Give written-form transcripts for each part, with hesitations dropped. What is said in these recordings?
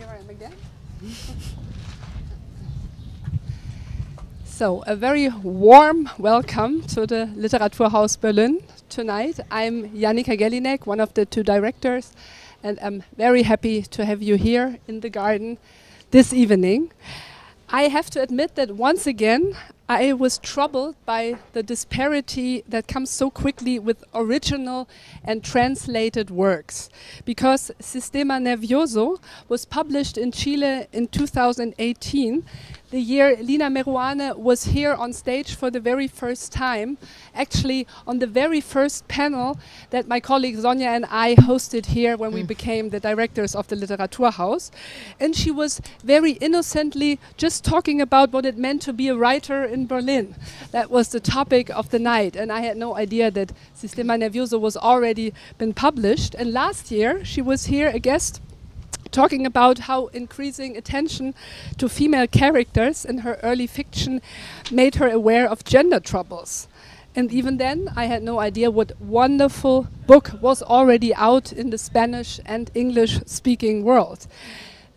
here I am again. So, a very warm welcome to the Literaturhaus Berlin tonight. I'm Jannika Gellinek, one of the two directors, and I'm very happy to have you here in the garden this evening. I have to admit that once again, I was troubled by the disparity that comes so quickly with original and translated works, because Sistema Nervioso was published in Chile in 2018, the year Lina Meruane was here on stage for the very first time, actually on the very first panel that my colleague Sonja and I hosted here when we became the directors of the Literaturhaus. And she was very innocently just talking about what it meant to be a writer in Berlin. That was the topic of the night, and I had no idea that Sistema Nervioso was already been published. And last year she was here a guest talking about how increasing attention to female characters in her early fiction made her aware of gender troubles. And even then, I had no idea what wonderful book was already out in the Spanish and English-speaking world.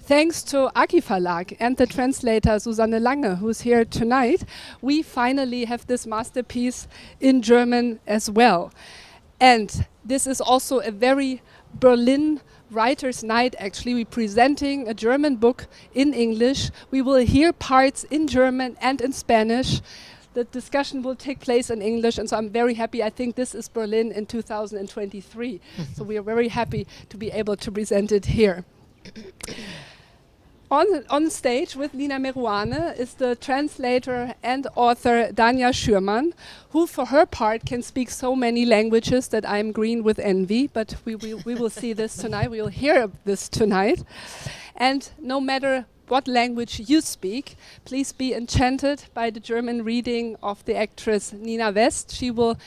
Thanks to Aki Verlag and the translator Susanne Lange, who's here tonight, we finally have this masterpiece in German as well. And this is also a very Berlin Writers' Night, actually. We're presenting a German book in English. We will hear parts in German and in Spanish. The discussion will take place in English, and so I'm very happy. I think this is Berlin in 2023. So we are very happy to be able to present it here. On stage with Lina Meruane is the translator and author Dania Schüürmann, who for her part can speak so many languages that I'm green with envy, but we will see this tonight, we will hear this tonight. And no matter what language you speak, please be enchanted by the German reading of the actress Nina West. She will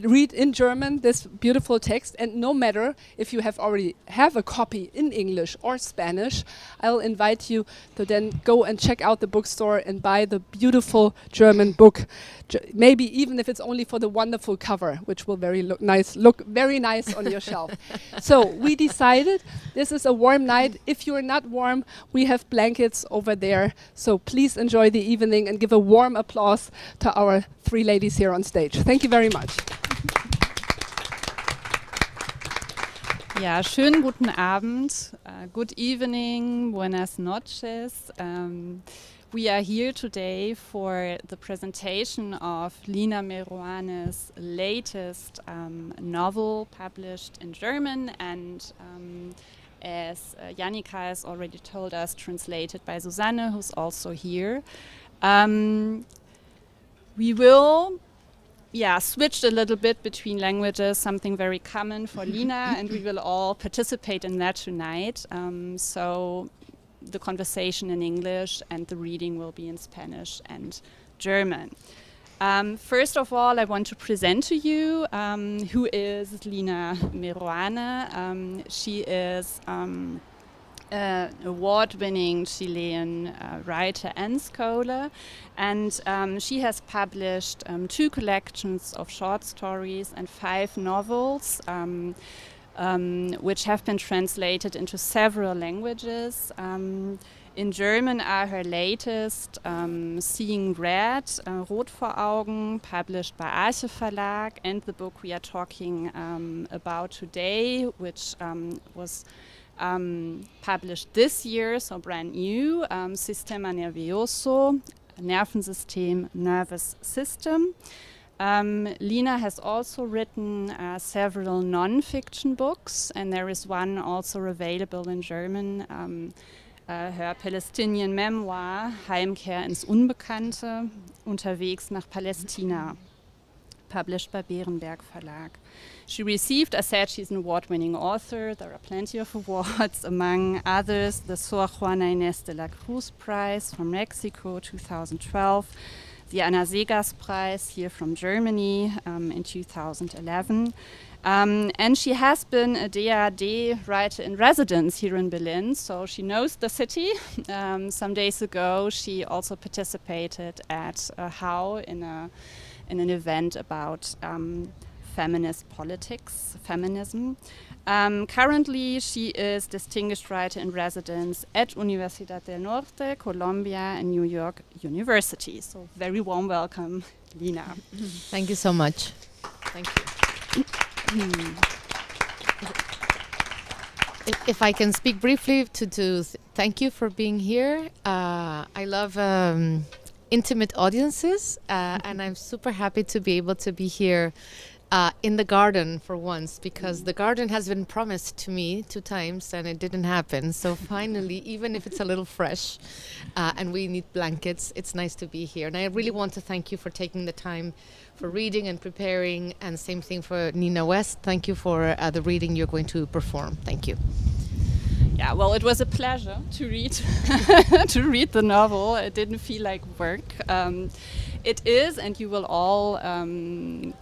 read in German this beautiful text, and no matter if you already have a copy in English or Spanish, I'll invite you to then go and check out the bookstore and buy the beautiful German book, maybe even if it's only for the wonderful cover, which will look very nice on your shelf. So we decided this is a warm night. If you're not warm, we have blankets over there, so please enjoy the evening and give a warm applause to our three ladies here on stage. Thank you very much. Ja, schönen guten Abend, good evening, buenas noches. We are here today for the presentation of Lina Meruane's latest novel published in German and as Jannika has already told us, translated by Susanne, who's also here. We will switch a little bit between languages, something very common for Lina, and we will all participate in that tonight. So the conversation in English and the reading will be in Spanish and German. First of all, I want to present to you who is Lina Meruane. She is an award-winning Chilean writer and scholar, and she has published 2 collections of short stories and 5 novels, which have been translated into several languages. In German are her latest Seeing Red, Rot vor Augen, published by Arche Verlag, and the book we are talking about today, which was published this year, so brand new, Sistema Nervioso, Nervensystem, Nervous System. Lina has also written several non-fiction books, and there is one also available in German, her Palestinian memoir, Heimkehr ins Unbekannte, Unterwegs nach Palästina, published by Berenberg Verlag. She received, I said, she's an award-winning author. There are plenty of awards, among others, the Sor Juana Inés de la Cruz Prize from Mexico, 2012, the Anna Seghers Prize here from Germany in 2011. And she has been a DAAD writer in residence here in Berlin, so she knows the city. Some days ago, she also participated at HOW in an event about feminist politics, feminism. Currently, she is distinguished writer in residence at Universidad del Norte, Columbia, and New York University. So very warm welcome, Lina. Thank you so much. Thank you. If I can speak briefly to thank you for being here. I love intimate audiences, and I'm super happy to be able to be here in the garden for once, because the garden has been promised to me 2 times and it didn't happen. So finally, even if it's a little fresh and we need blankets, it's nice to be here. And I really want to thank you for taking the time for reading and preparing, and same thing for Nina West. Thank you for the reading you're going to perform. Thank you. Yeah, well, it was a pleasure to read to read the novel. It didn't feel like work. It is, and you will all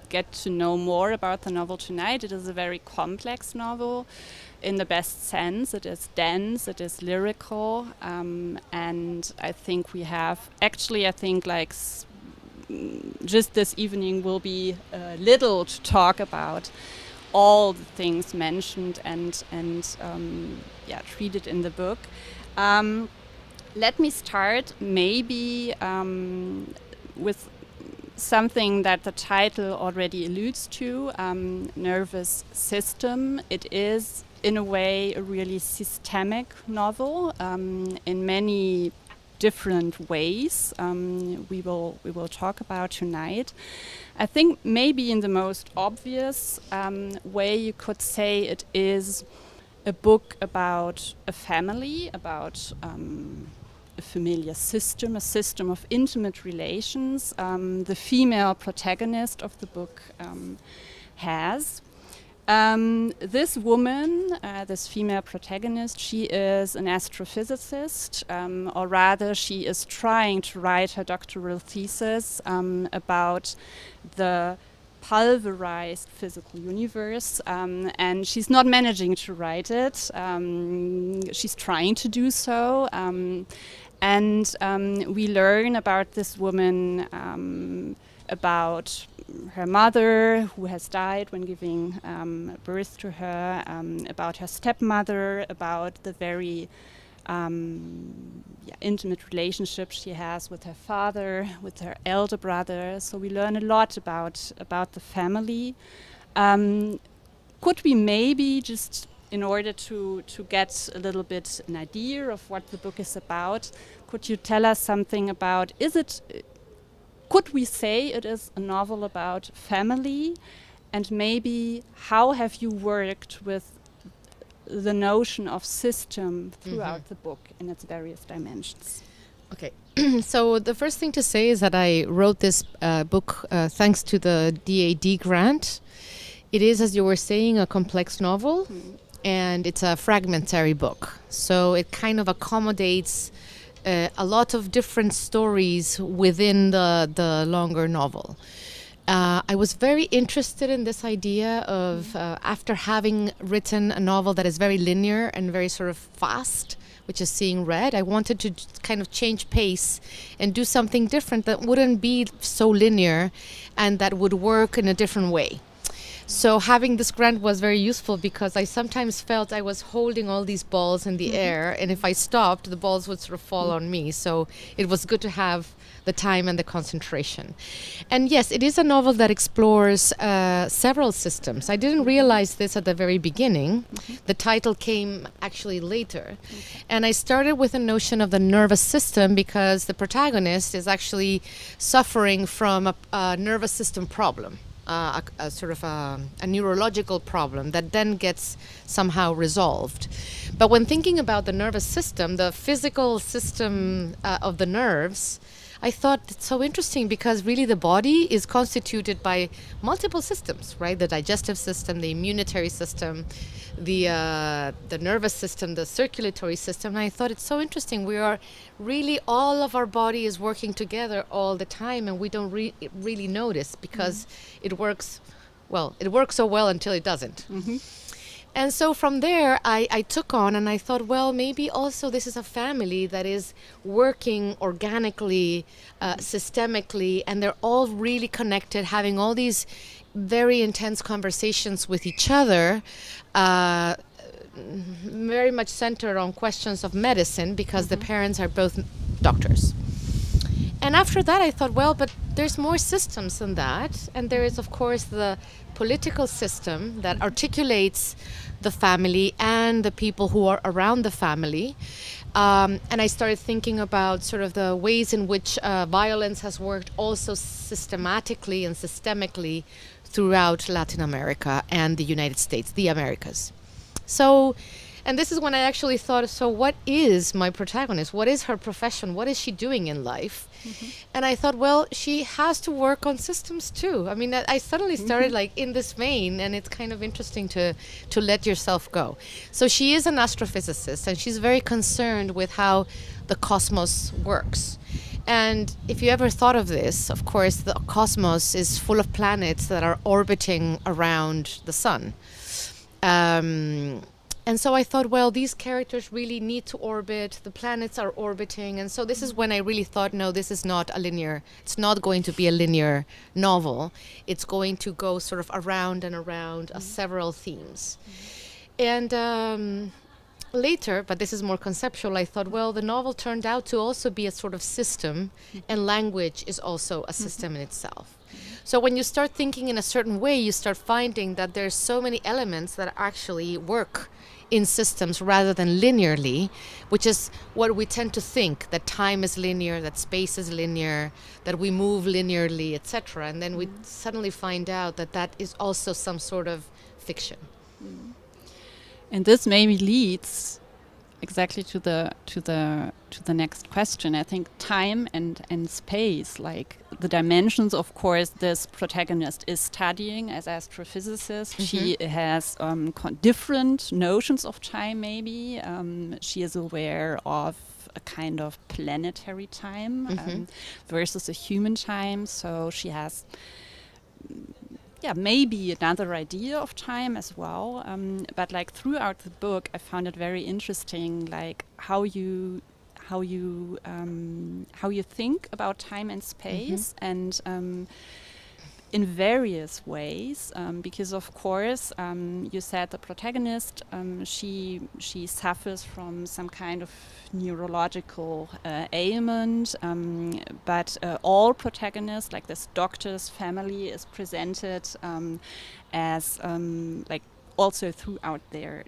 get to know more about the novel tonight. It is a very complex novel in the best sense. It is dense, it is lyrical, and I think we have, actually I think like just this evening will be little to talk about all the things mentioned and treated in the book. Let me start maybe with something that the title already alludes to, nervous system. It is, in a way, a really systemic novel in many different ways we will talk about tonight. I think maybe in the most obvious way you could say it is a book about a family, about a familiar system, a system of intimate relations. The female protagonist of the book has. This woman, this female protagonist, she is an astrophysicist, or rather she is trying to write her doctoral thesis about the pulverized physical universe, and she's not managing to write it. She's trying to do so, and we learn about this woman, about her mother who has died when giving birth to her, about her stepmother, about the very intimate relationship she has with her father, with her elder brother. So we learn a lot about the family. Could we maybe just, in order to get a little bit an idea of what the book is about, could you tell us something about, could we say it is a novel about family, and maybe how have you worked with the notion of system throughout the book in its various dimensions? Okay, so the first thing to say is that I wrote this book thanks to the DAD grant. It is, as you were saying, a complex novel, and it's a fragmentary book. So it kind of accommodates a lot of different stories within the longer novel. I was very interested in this idea of, after having written a novel that is very linear and very sort of fast, which is Seeing Red, I wanted to kind of change pace and do something different that wouldn't be so linear and that would work in a different way. So having this grant was very useful, because I sometimes felt I was holding all these balls in the air, and if I stopped, the balls would sort of fall on me. So it was good to have the time and the concentration. And yes, it is a novel that explores several systems. I didn't realize this at the very beginning. The title came actually later. And I started with a notion of the nervous system because the protagonist is actually suffering from a nervous system problem. A sort of a neurological problem that then gets somehow resolved. But when thinking about the nervous system, the physical system of the nerves, I thought it's so interesting because really the body is constituted by multiple systems, right? The digestive system, the immunitary system, the nervous system, the circulatory system. And I thought it's so interesting. We are really, all of our body is working together all the time, and we don't really notice because it works, well, it works so well until it doesn't. And so from there, I took on and I thought, well, maybe also this is a family that is working organically, systemically, and they're all really connected, having all these very intense conversations with each other, very much centered on questions of medicine because the parents are both doctors. And after that, I thought, well, but there's more systems than that. And there is, of course, the political system that articulates the family and the people who are around the family. And I started thinking about sort of the ways in which violence has worked also systematically and systemically throughout Latin America and the United States, the Americas. So, and this is when I actually thought, so what is my protagonist? What is her profession? What is she doing in life? And I thought, well, she has to work on systems too. I mean, I suddenly started like in this vein, and it's kind of interesting to let yourself go. So she is an astrophysicist, and she's very concerned with how the cosmos works. And if you ever thought of this, of course, the cosmos is full of planets that are orbiting around the sun. And so I thought, well, these characters really need to orbit, the planets are orbiting, and so this is when I really thought, no, this is not a linear, it's not going to be a linear novel. It's going to go sort of around and around several themes. And later, but this is more conceptual, I thought, well, the novel turned out to also be a sort of system, and language is also a system in itself. So when you start thinking in a certain way, you start finding that there's so many elements that actually work in systems rather than linearly, which is what we tend to think, that time is linear, that space is linear, that we move linearly, etc. And then we suddenly find out that that is also some sort of fiction. And this maybe leads exactly to the next question. I think time and space, like the dimensions, of course, this protagonist is studying as astrophysicist. She has different notions of time, maybe. She is aware of a kind of planetary time versus a human time. So she has maybe another idea of time as well. But like throughout the book, I found it very interesting, like how you think about time and space, and in various ways, because of course you said the protagonist, she suffers from some kind of neurological ailment, but all protagonists, like this doctor's family, is presented as like also throughout their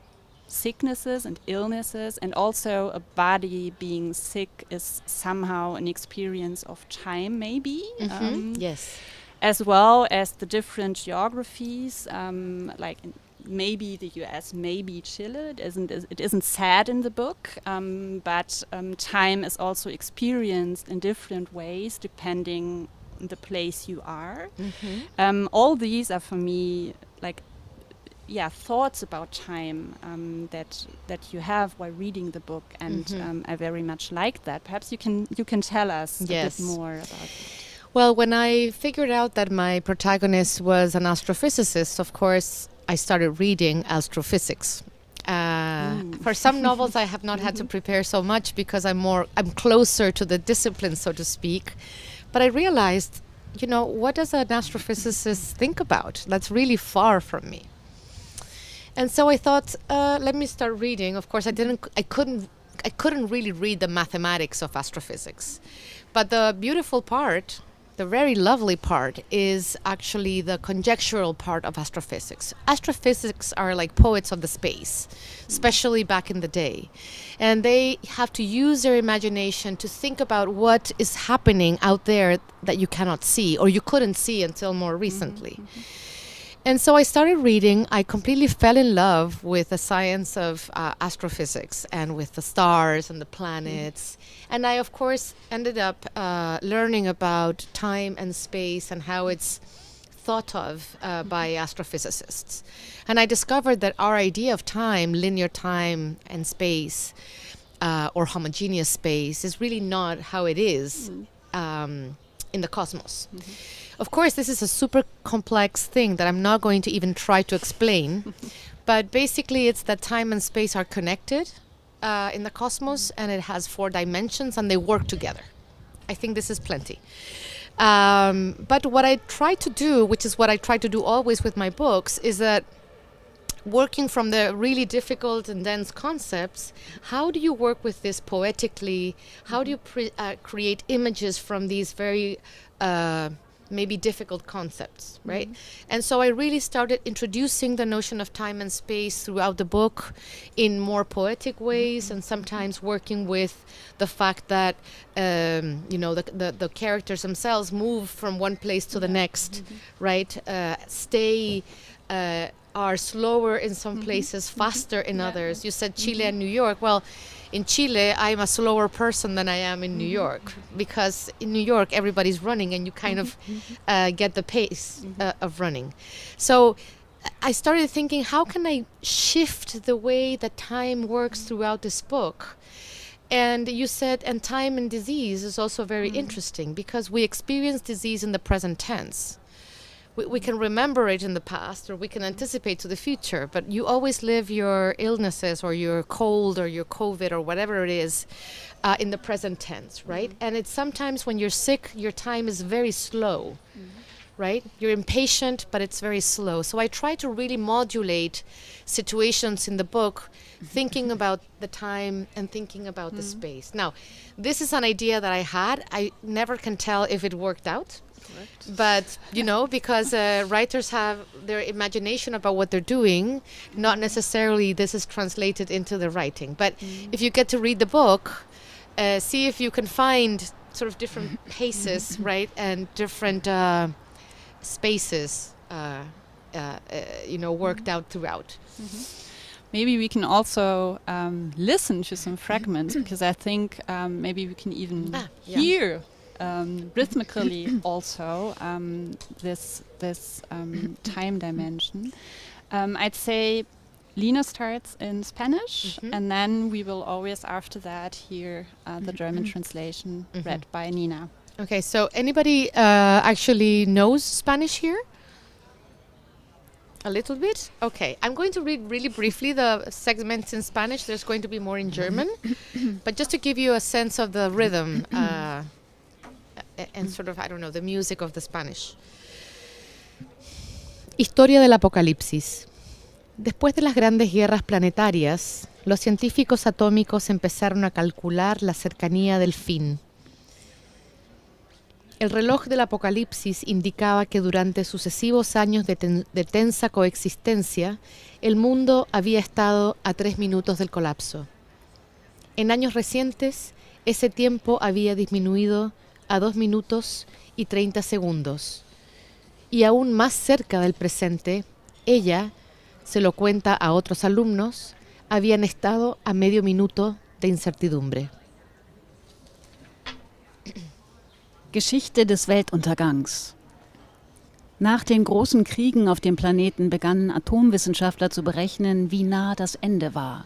sicknesses and illnesses, and also a body being sick is somehow an experience of time, maybe. Yes. As well as the different geographies, like maybe the US, maybe Chile. It isn't said in the book, but time is also experienced in different ways depending on the place you are. All these are for me like thoughts about time that you have while reading the book, and I very much like that. Perhaps you can tell us a bit more about it. Well, when I figured out that my protagonist was an astrophysicist, of course, I started reading astrophysics. For some novels, I have not had to prepare so much because I'm closer to the discipline, so to speak. But I realized, what does an astrophysicist think about? That's really far from me. And so I thought, let me start reading. Of course, I couldn't really read the mathematics of astrophysics. But the beautiful part, the very lovely part, is actually the conjectural part of astrophysics. Astrophysics are like poets of the space, especially back in the day. And they have to use their imagination to think about what is happening out there that you cannot see, or you couldn't see until more recently. And so I started reading. I completely fell in love with the science of astrophysics and with the stars and the planets. And I, of course, ended up learning about time and space and how it's thought of by astrophysicists. And I discovered that our idea of time, linear time and space, or homogeneous space, is really not how it is in the cosmos. Of course, this is a super complex thing that I'm not going to even try to explain, But basically, it's that time and space are connected in the cosmos, and it has 4 dimensions, and they work together. I think this is plenty. But what I try to do, which is what I try to do always with my books, is that working from the really difficult and dense concepts, how do you work with this poetically? How do you create images from these very maybe difficult concepts, right? And so I really started introducing the notion of time and space throughout the book in more poetic ways, and sometimes working with the fact that you know, the characters themselves move from one place to the next, right? Are slower in some places, faster in others. You said Chile and New York. Well, in Chile, I'm a slower person than I am in New York, because in New York, everybody's running, and you kind of get the pace of running. So I started thinking, how can I shift the way that time works throughout this book? And you said, and time and disease is also very interesting, because we experience disease in the present tense. We can remember it in the past, or we can anticipate to the future, but you always live your illnesses or your cold or your COVID or whatever it is in the present tense, right? And it's sometimes when you're sick, your time is very slow, right? You're impatient, but it's very slow. So I try to really modulate situations in the book, thinking about the time and thinking about the space. Now, this is an idea that I had. I never can tell if it worked out. Correct. But, you know, because writers have their imagination about what they're doing, not necessarily this is translated into the writing. But if you get to read the book, see if you can find sort of different paces, right, and different spaces, you know, worked out throughout. Maybe we can also listen to some fragments, because I think maybe we can even hear rhythmically also this time dimension. I'd say Lina starts in Spanish, and then we will always after that hear the German translation read by Nina. Okay, so anybody actually knows Spanish here? A little bit? Okay, I'm going to read really briefly the segments in Spanish. There's going to be more in German, but just to give you a sense of the rhythm and sort of, I don't know, the music of the Spanish. Historia del Apocalipsis. Después de las grandes guerras planetarias, los científicos atómicos empezaron a calcular la cercanía del fin. El reloj del Apocalipsis indicaba que durante sucesivos años de tensa coexistencia, el mundo había estado a 3 minutos del colapso. En años recientes, ese tiempo había disminuido a 2 minutos y 30 segundos. Y aún más cerca del presente, ella, se lo cuenta a otros alumnos, habían estado a medio minuto de incertidumbre. Geschichte des Weltuntergangs. Nach den großen Kriegen auf dem Planeten begannen Atomwissenschaftler zu berechnen, wie nah das Ende war.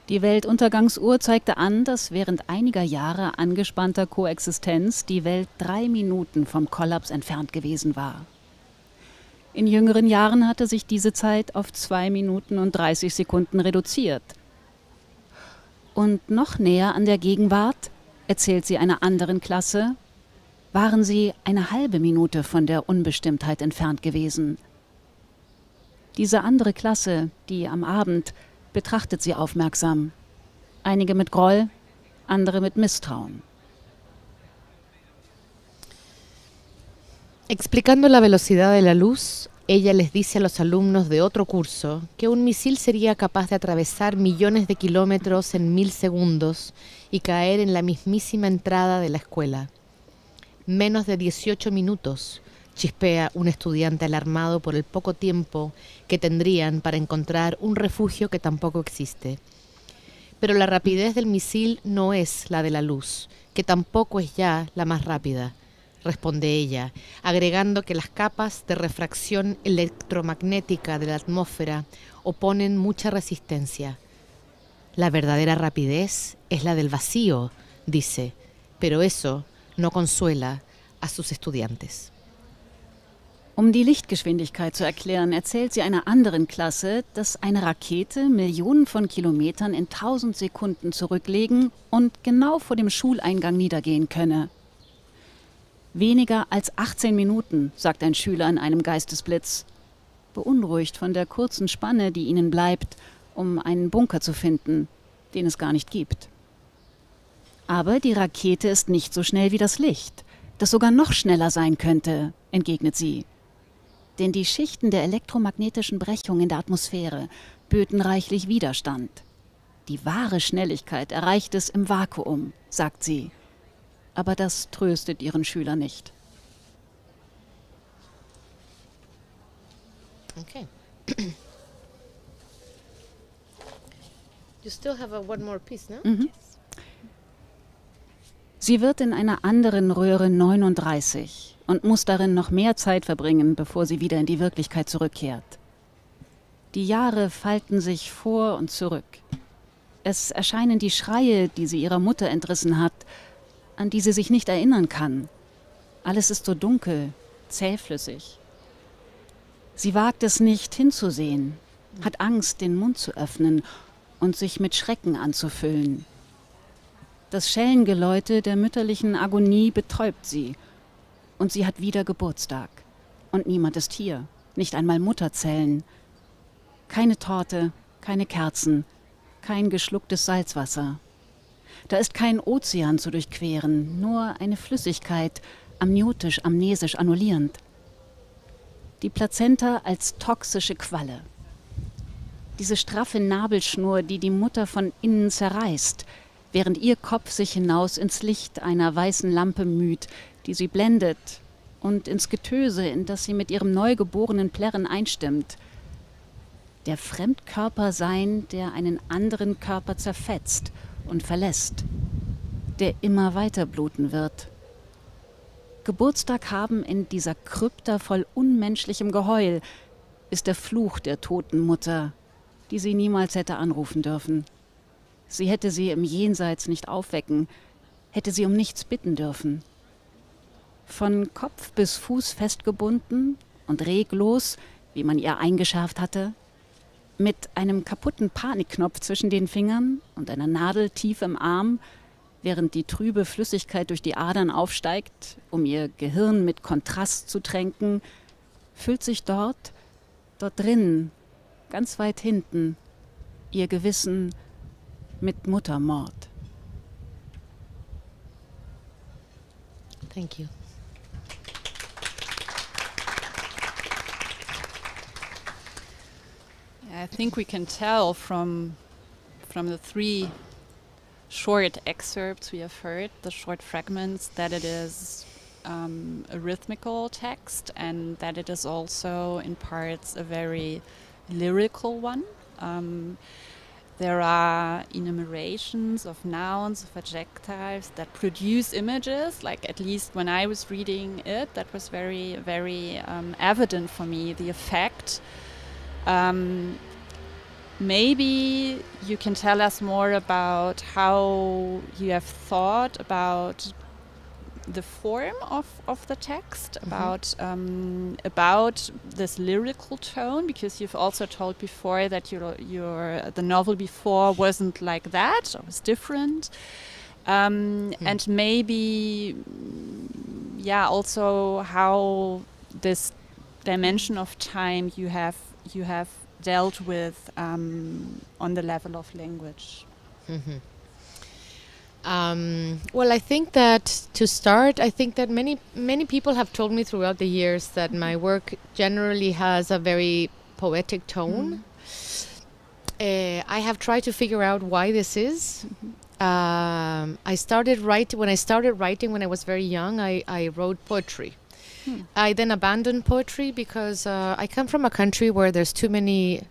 Die Weltuntergangsuhr zeigte an, dass während einiger Jahre angespannter Koexistenz die Welt 3 Minuten vom Kollaps entfernt gewesen war. In jüngeren Jahren hatte sich diese Zeit auf 2 Minuten und 30 Sekunden reduziert. Und noch näher an der Gegenwart, erzählt sie einer anderen Klasse, waren sie eine halbe Minute von der Unbestimmtheit entfernt gewesen. Diese andere Klasse, die am Abend, betrachtet sie aufmerksam. Einige mit Groll, andere mit Misstrauen. Explicando la velocidad de la luz, ella les dice a los alumnos de otro curso que un misil sería capaz de atravesar millones de kilómetros en 1000 segundos y caer en la mismísima entrada de la escuela. Menos de 18 minutos, chispea un estudiante alarmado por el poco tiempo que tendrían para encontrar un refugio que tampoco existe. Pero la rapidez del misil no es la de la luz, que tampoco es ya la más rápida, responde ella, agregando que las capas de refracción electromagnética de la atmósfera oponen mucha resistencia. La verdadera rapidez es la del vacío, dice, pero eso no consuela a sus estudiantes. Um die Lichtgeschwindigkeit zu erklären, erzählt sie einer anderen Klasse, dass eine Rakete Millionen von Kilometern in 1000 Sekunden zurücklegen und genau vor dem Schuleingang niedergehen könne. Weniger als 18 Minuten, sagt ein Schüler in einem Geistesblitz, beunruhigt von der kurzen Spanne, die ihnen bleibt, um einen Bunker zu finden, den es gar nicht gibt. Aber die Rakete ist nicht so schnell wie das Licht, das sogar noch schneller sein könnte, entgegnet sie. Denn die Schichten der elektromagnetischen Brechung in der Atmosphäre böten reichlich Widerstand. Die wahre Schnelligkeit erreicht es im Vakuum, sagt sie. Aber das tröstet ihren Schüler nicht. Okay. You still have one more piece, no? Mhm. Sie wird in einer anderen Röhre 39 und muss darin noch mehr Zeit verbringen, bevor sie wieder in die Wirklichkeit zurückkehrt. Die Jahre falten sich vor und zurück. Es erscheinen die Schreie, die sie ihrer Mutter entrissen hat, an die sie sich nicht erinnern kann. Alles ist so dunkel, zähflüssig. Sie wagt es nicht hinzusehen, hat Angst, den Mund zu öffnen und sich mit Schrecken anzufüllen. Das Schellengeläute der mütterlichen Agonie betäubt sie. Und sie hat wieder Geburtstag. Und niemand ist hier, nicht einmal Mutterzellen. Keine Torte, keine Kerzen, kein geschlucktes Salzwasser. Da ist kein Ozean zu durchqueren, nur eine Flüssigkeit, amniotisch, amnesisch, annullierend. Die Plazenta als toxische Qualle. Diese straffe Nabelschnur, die die Mutter von innen zerreißt, während ihr Kopf sich hinaus ins Licht einer weißen Lampe müht, die sie blendet, und ins Getöse, in das sie mit ihrem neugeborenen Plärren einstimmt. Der Fremdkörper sein, der einen anderen Körper zerfetzt und verlässt, der immer weiter bluten wird. Geburtstag haben in dieser Krypta voll unmenschlichem Geheul ist der Fluch der toten Mutter, die sie niemals hätte anrufen dürfen. Sie hätte sie im Jenseits nicht aufwecken, hätte sie um nichts bitten dürfen. Von Kopf bis Fuß festgebunden und reglos, wie man ihr eingeschärft hatte, mit einem kaputten Panikknopf zwischen den Fingern und einer Nadel tief im Arm, während die trübe Flüssigkeit durch die Adern aufsteigt, um ihr Gehirn mit Kontrast zu tränken, füllt sich dort drin, ganz weit hinten, ihr Gewissen mit Muttermord. Thank you. I think we can tell from the three short excerpts we have heard, the short fragments, that it is a rhythmical text and that it is also in parts a very lyrical one. There are enumerations of nouns, of adjectives that produce images, like at least when I was reading it, that was very, very evident for me, the effect. Maybe you can tell us more about how you have thought about the form of the text, about this lyrical tone, because you've also told before that the novel before wasn't like that, or was different, and maybe also how this dimension of time you have dealt with on the level of language. Mm-hmm. Well, I think that to start, I think that many people have told me throughout the years that my work generally has a very poetic tone. I have tried to figure out why this is. I started writing when I was very young. I wrote poetry. I then abandoned poetry because I come from a country where there's too many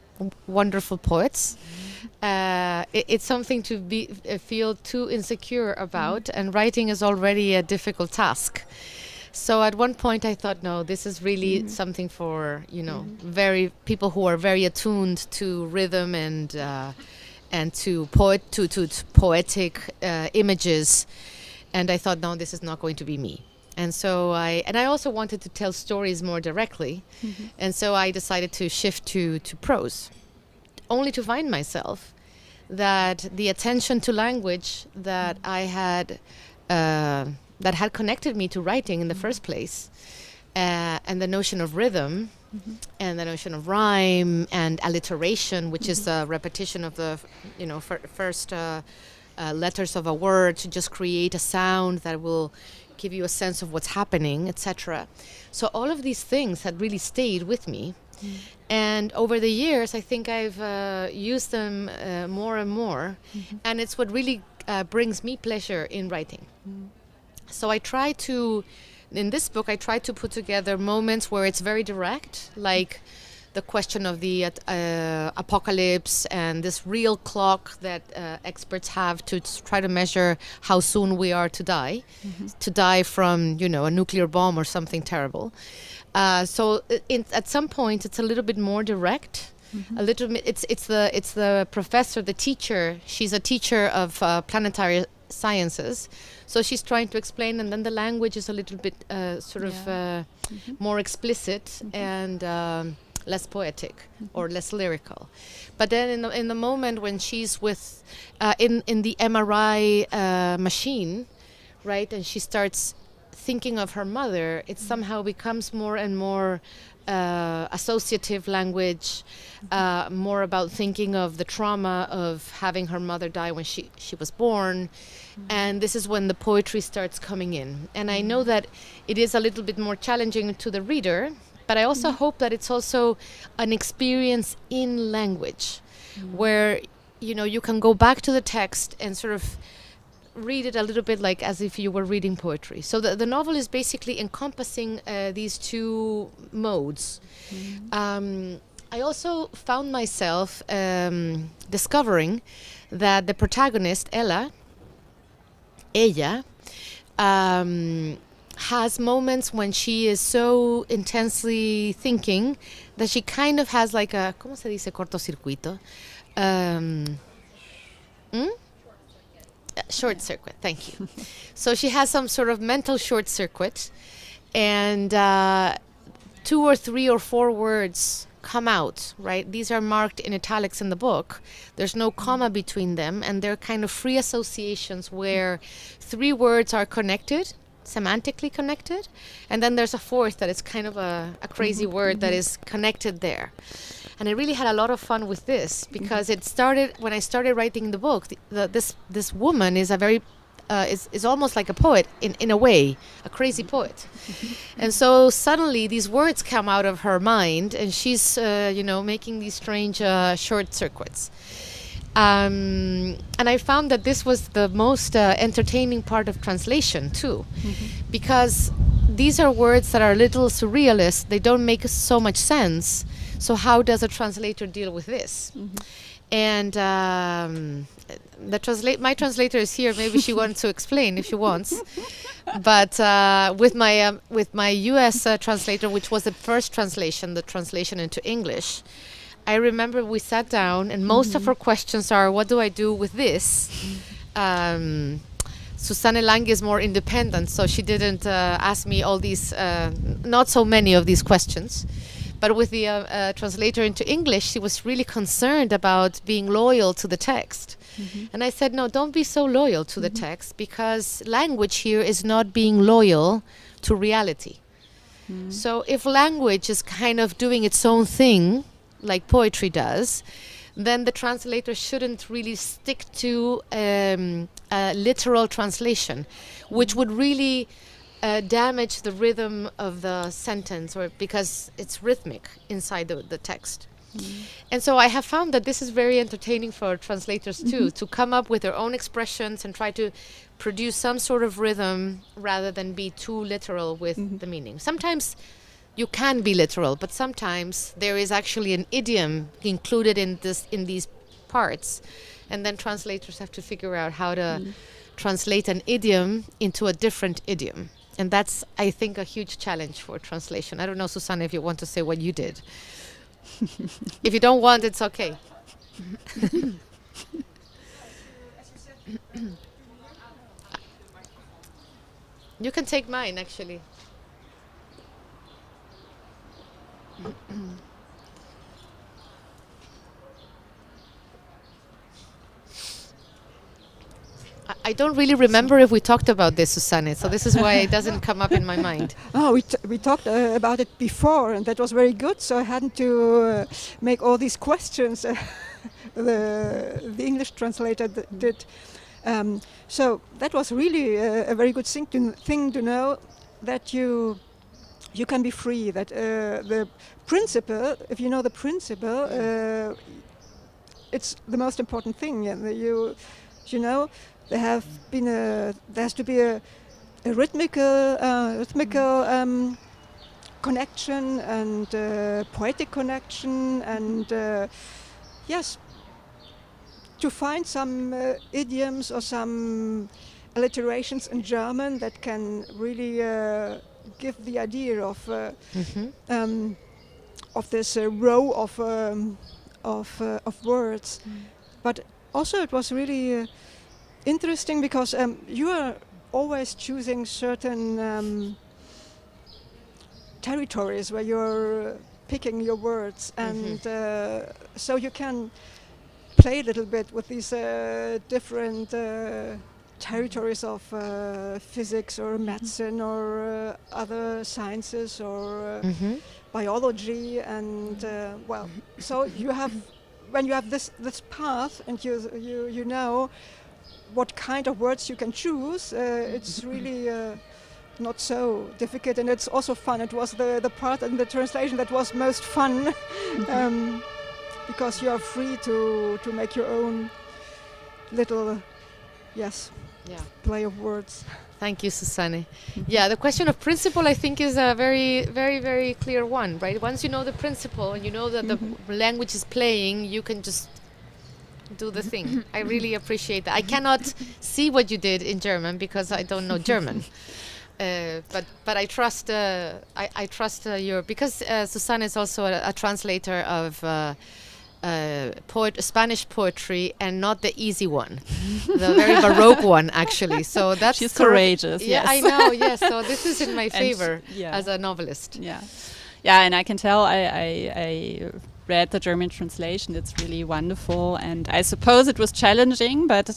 wonderful poets. It's something to feel too insecure about, and writing is already a difficult task. So at one point I thought, no, this is really something for very people who are very attuned to rhythm and to poetic images. And I thought, no, this is not going to be me. And so I also wanted to tell stories more directly. And so I decided to shift to prose, only to find myself that the attention to language that I had, that had connected me to writing in the first place, and the notion of rhythm, and the notion of rhyme and alliteration, which is the repetition of the, first letters of a word to just create a sound that will give you a sense of what's happening, etc. So all of these things had really stayed with me. And over the years, I think I've used them more and more. And it's what really brings me pleasure in writing. So I try to, in this book, I try to put together moments where it's very direct, like the question of the apocalypse and this real clock that experts have to try to measure how soon we are to die from, a nuclear bomb or something terrible. So at some point it's a little bit more direct. A little bit. It's the professor, the teacher. She's a teacher of planetary sciences, so she's trying to explain, and then the language is a little bit more explicit and less poetic or less lyrical. But then in the moment when she's with in the MRI machine, right, and she starts thinking of her mother, it somehow becomes more and more associative language, more about thinking of the trauma of having her mother die when she was born. And this is when the poetry starts coming in. And I know that it is a little bit more challenging to the reader, but I also hope that it's also an experience in language, where, you can go back to the text and sort of read it a little bit like as if you were reading poetry. So the novel is basically encompassing these two modes. I also found myself discovering that the protagonist, ella, has moments when she is so intensely thinking that she kind of has like a, ¿cómo se dice cortocircuito? Short circuit, thank you. So she has some sort of mental short circuit, and 2 or 3 or 4 words come out, right? These are marked in italics in the book. There's no comma between them, and they're kind of free associations where 3 words are connected, semantically connected, and then there's a 4th that is kind of a crazy word that is connected there. And I really had a lot of fun with this because it started when I started writing the book. This woman is a very is almost like a poet in a way, a crazy poet. And so suddenly these words come out of her mind, and she's making these strange short circuits. And I found that this was the most entertaining part of translation too, because these are words that are a little surrealist. They don't make so much sense. So how does a translator deal with this? And my translator is here. Maybe she wants to explain if she wants. But with my U.S. Translator, which was the first translation, the translation into English, I remember we sat down, and most of her questions are, what do I do with this? Susanne Lange is more independent, so she didn't ask me all these, not so many of these questions. But with the translator into English, she was really concerned about being loyal to the text. And I said, no, don't be so loyal to the text, because language here is not being loyal to reality. So if language is kind of doing its own thing, like poetry does, then the translator shouldn't really stick to a literal translation, which would really damage the rhythm of the sentence, or because it's rhythmic inside the text. And so I have found that this is very entertaining for translators too, to come up with their own expressions and try to produce some sort of rhythm rather than be too literal with the meaning. Sometimes you can be literal, but sometimes there is actually an idiom included in these parts, and then translators have to figure out how to translate an idiom into a different idiom. And that's, I think, a huge challenge for translation. I don't know, Susanne, if you want to say what you did. If you don't want, it's okay. You can take mine, actually. I don't really remember if we talked about this, Susanne, so this is why it doesn't come up in my mind. Oh, we talked about it before, and that was very good, so I hadn't to make all these questions the English translator did. So that was really a very good thing to know, that you can be free, that the principle, if you know the principle, it's the most important thing. And you know, there has to be a rhythmical connection and poetic connection, and yes, to find some idioms or some alliterations in German that can really give the idea of this row of words. But also it was really interesting because you are always choosing certain territories where you're picking your words, and so you can play a little bit with these different territories of physics or medicine or other sciences or biology, and well, so you have, when you have this path and you know what kind of words you can choose, it's really not so difficult, and it's also fun. It was the part in the translation that was most fun, because you are free to make your own little play of words. Thank you, Susanne. Yeah, the question of principle, I think, is a very, very, very clear one, right? Once you know the principle and you know that the language is playing, you can just do the thing. I really appreciate that. I cannot see what you did in German because I don't know German. But I trust I trust your, because Susanne is also a translator of Spanish poetry, and not the easy one, the very Baroque one, actually. So that's she's courageous. Yeah, yes. I know. Yes, so this is in my favor as a novelist. Yeah, and I can tell. I read the German translation. It's really wonderful, and I suppose it was challenging, but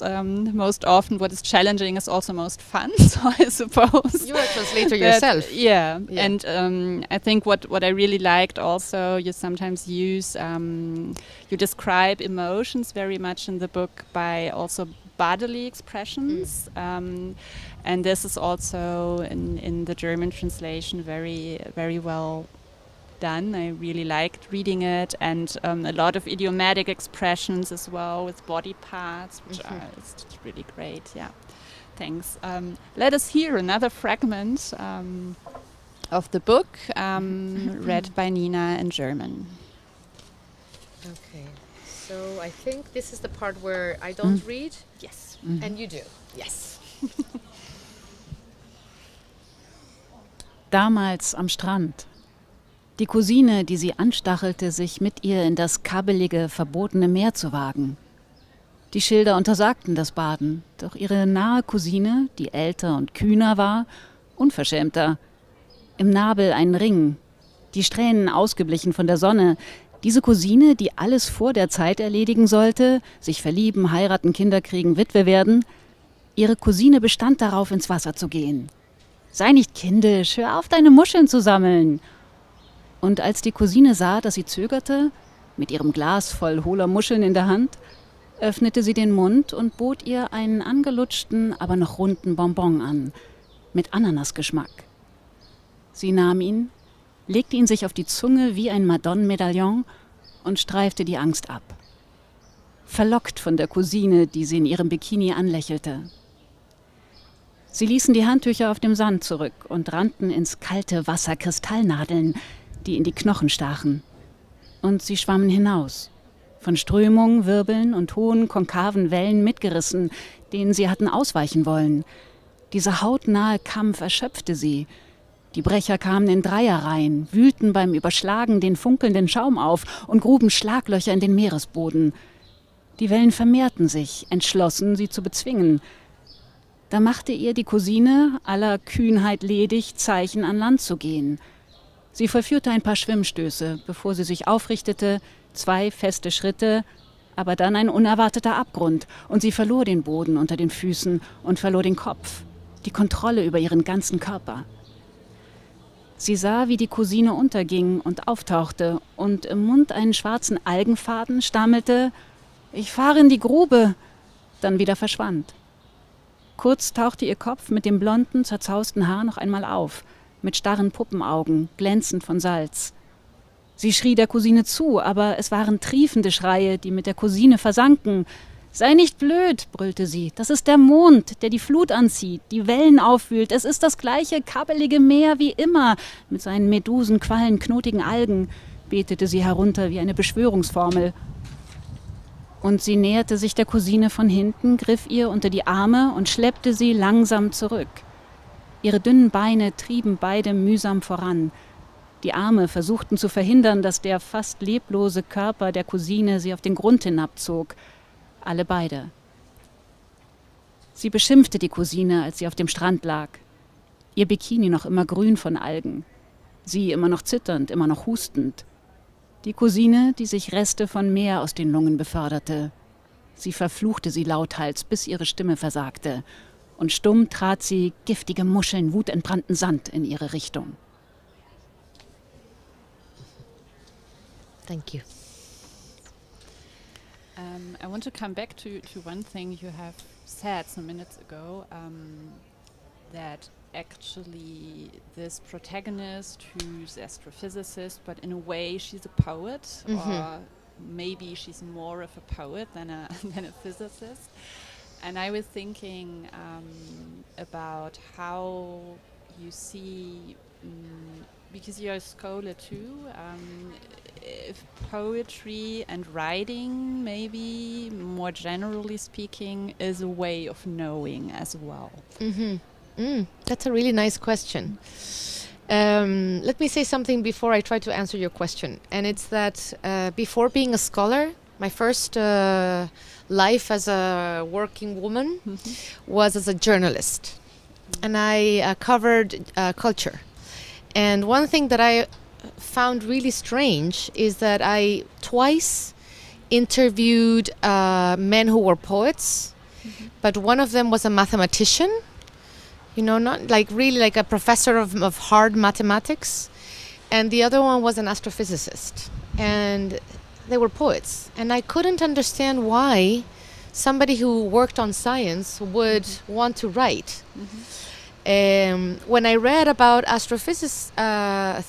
most often what is challenging is also most fun. So I suppose you're a translator yourself. Yeah. And I think what I really liked also, you sometimes use you describe emotions very much in the book by also bodily expressions, and this is also in the German translation very, very well done. I really liked reading it, and a lot of idiomatic expressions as well with body parts, which are it's really great. Yeah, thanks. Let us hear another fragment of the book read by Nina in German. Okay, so I think this is the part where I don't read. Yes. And you do. Yes. Damals am Strand. Die Cousine, die sie anstachelte, sich mit ihr in das kabbelige, verbotene Meer zu wagen. Die Schilder untersagten das Baden, doch ihre nahe Cousine, die älter und kühner war, unverschämter. Im Nabel ein Ring, die Strähnen ausgeblichen von der Sonne. Diese Cousine, die alles vor der Zeit erledigen sollte, sich verlieben, heiraten, Kinder kriegen, Witwe werden. Ihre Cousine bestand darauf, ins Wasser zu gehen. Sei nicht kindisch, hör auf, deine Muscheln zu sammeln. Und als die Cousine sah, dass sie zögerte, mit ihrem Glas voll hohler Muscheln in der Hand, öffnete sie den Mund und bot ihr einen angelutschten, aber noch runden Bonbon an, mit Ananasgeschmack. Sie nahm ihn, legte ihn sich auf die Zunge wie ein Madonnenmedaillon und streifte die Angst ab. Verlockt von der Cousine, die sie in ihrem Bikini anlächelte. Sie ließen die Handtücher auf dem Sand zurück und rannten ins kalte Wasser Kristallnadeln, die in die Knochen stachen. Und sie schwammen hinaus, von Strömungen, Wirbeln und hohen, konkaven Wellen mitgerissen, denen sie hatten ausweichen wollen. Dieser hautnahe Kampf erschöpfte sie. Die Brecher kamen in Dreierreihen, wühlten beim Überschlagen den funkelnden Schaum auf und gruben Schlaglöcher in den Meeresboden. Die Wellen vermehrten sich, entschlossen, sie zu bezwingen. Da machte ihr die Cousine, aller Kühnheit ledig, Zeichen, an Land zu gehen. Sie vollführte ein paar Schwimmstöße, bevor sie sich aufrichtete, 2 feste Schritte, aber dann ein unerwarteter Abgrund, und sie verlor den Boden unter den Füßen und verlor den Kopf, die Kontrolle über ihren ganzen Körper. Sie sah, wie die Cousine unterging und auftauchte und im Mund einen schwarzen Algenfaden stammelte: »Ich fahre in die Grube«, dann wieder verschwand. Kurz tauchte ihr Kopf mit dem blonden, zerzausten Haar noch einmal auf, mit starren Puppenaugen, glänzend von Salz. Sie schrie der Cousine zu, aber es waren triefende Schreie, die mit der Cousine versanken. »Sei nicht blöd«, brüllte sie, »das ist der Mond, der die Flut anzieht, die Wellen aufwühlt. Es ist das gleiche kabbelige Meer wie immer, mit seinen Medusen, Quallen, knotigen Algen«, betete sie herunter wie eine Beschwörungsformel. Und sie näherte sich der Cousine von hinten, griff ihr unter die Arme und schleppte sie langsam zurück. Ihre dünnen Beine trieben beide mühsam voran. Die Arme versuchten zu verhindern, dass der fast leblose Körper der Cousine sie auf den Grund hinabzog. Alle beide. Sie beschimpfte die Cousine, als sie auf dem Strand lag. Ihr Bikini noch immer grün von Algen. Sie immer noch zitternd, immer noch hustend. Die Cousine, die sich Reste von Meer aus den Lungen beförderte. Sie verfluchte sie lauthals, bis ihre Stimme versagte. Und stumm trat sie, giftige Muscheln, wutentbrannten Sand in ihre Richtung. Thank you. I want to come back to one thing you have said some minutes ago, that actually this protagonist who's astrophysicist, but in a way she's a poet, or maybe she's more of a poet than a than a physicist. And I was thinking about how you see, because you're a scholar too, if poetry and writing, maybe more generally speaking, is a way of knowing as well. That's a really nice question. Let me say something before I try to answer your question. And it's that before being a scholar, my first life as a working woman was as a journalist. And I covered culture. And one thing that I found really strange is that I twice interviewed men who were poets, but one of them was a mathematician, you know, not like really like a professor of hard mathematics, and the other one was an astrophysicist, and they were poets. And I couldn't understand why somebody who worked on science would want to write. When I read about astrophysics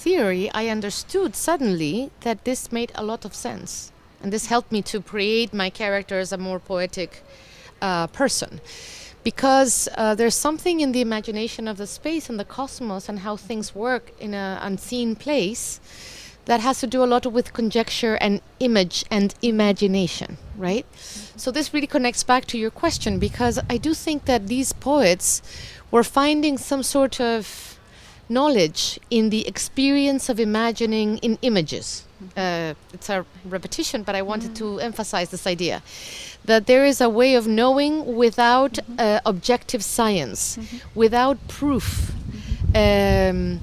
theory, I understood suddenly that this made a lot of sense. And this helped me to create my character as a more poetic person. Because there's something in the imagination of the space and the cosmos and how things work in an unseen place that has to do a lot with conjecture and image and imagination, right? So this really connects back to your question, because I do think that these poets were finding some sort of knowledge in the experience of imagining in images. It's a repetition, but I wanted to emphasize this idea that there is a way of knowing without objective science, without proof. And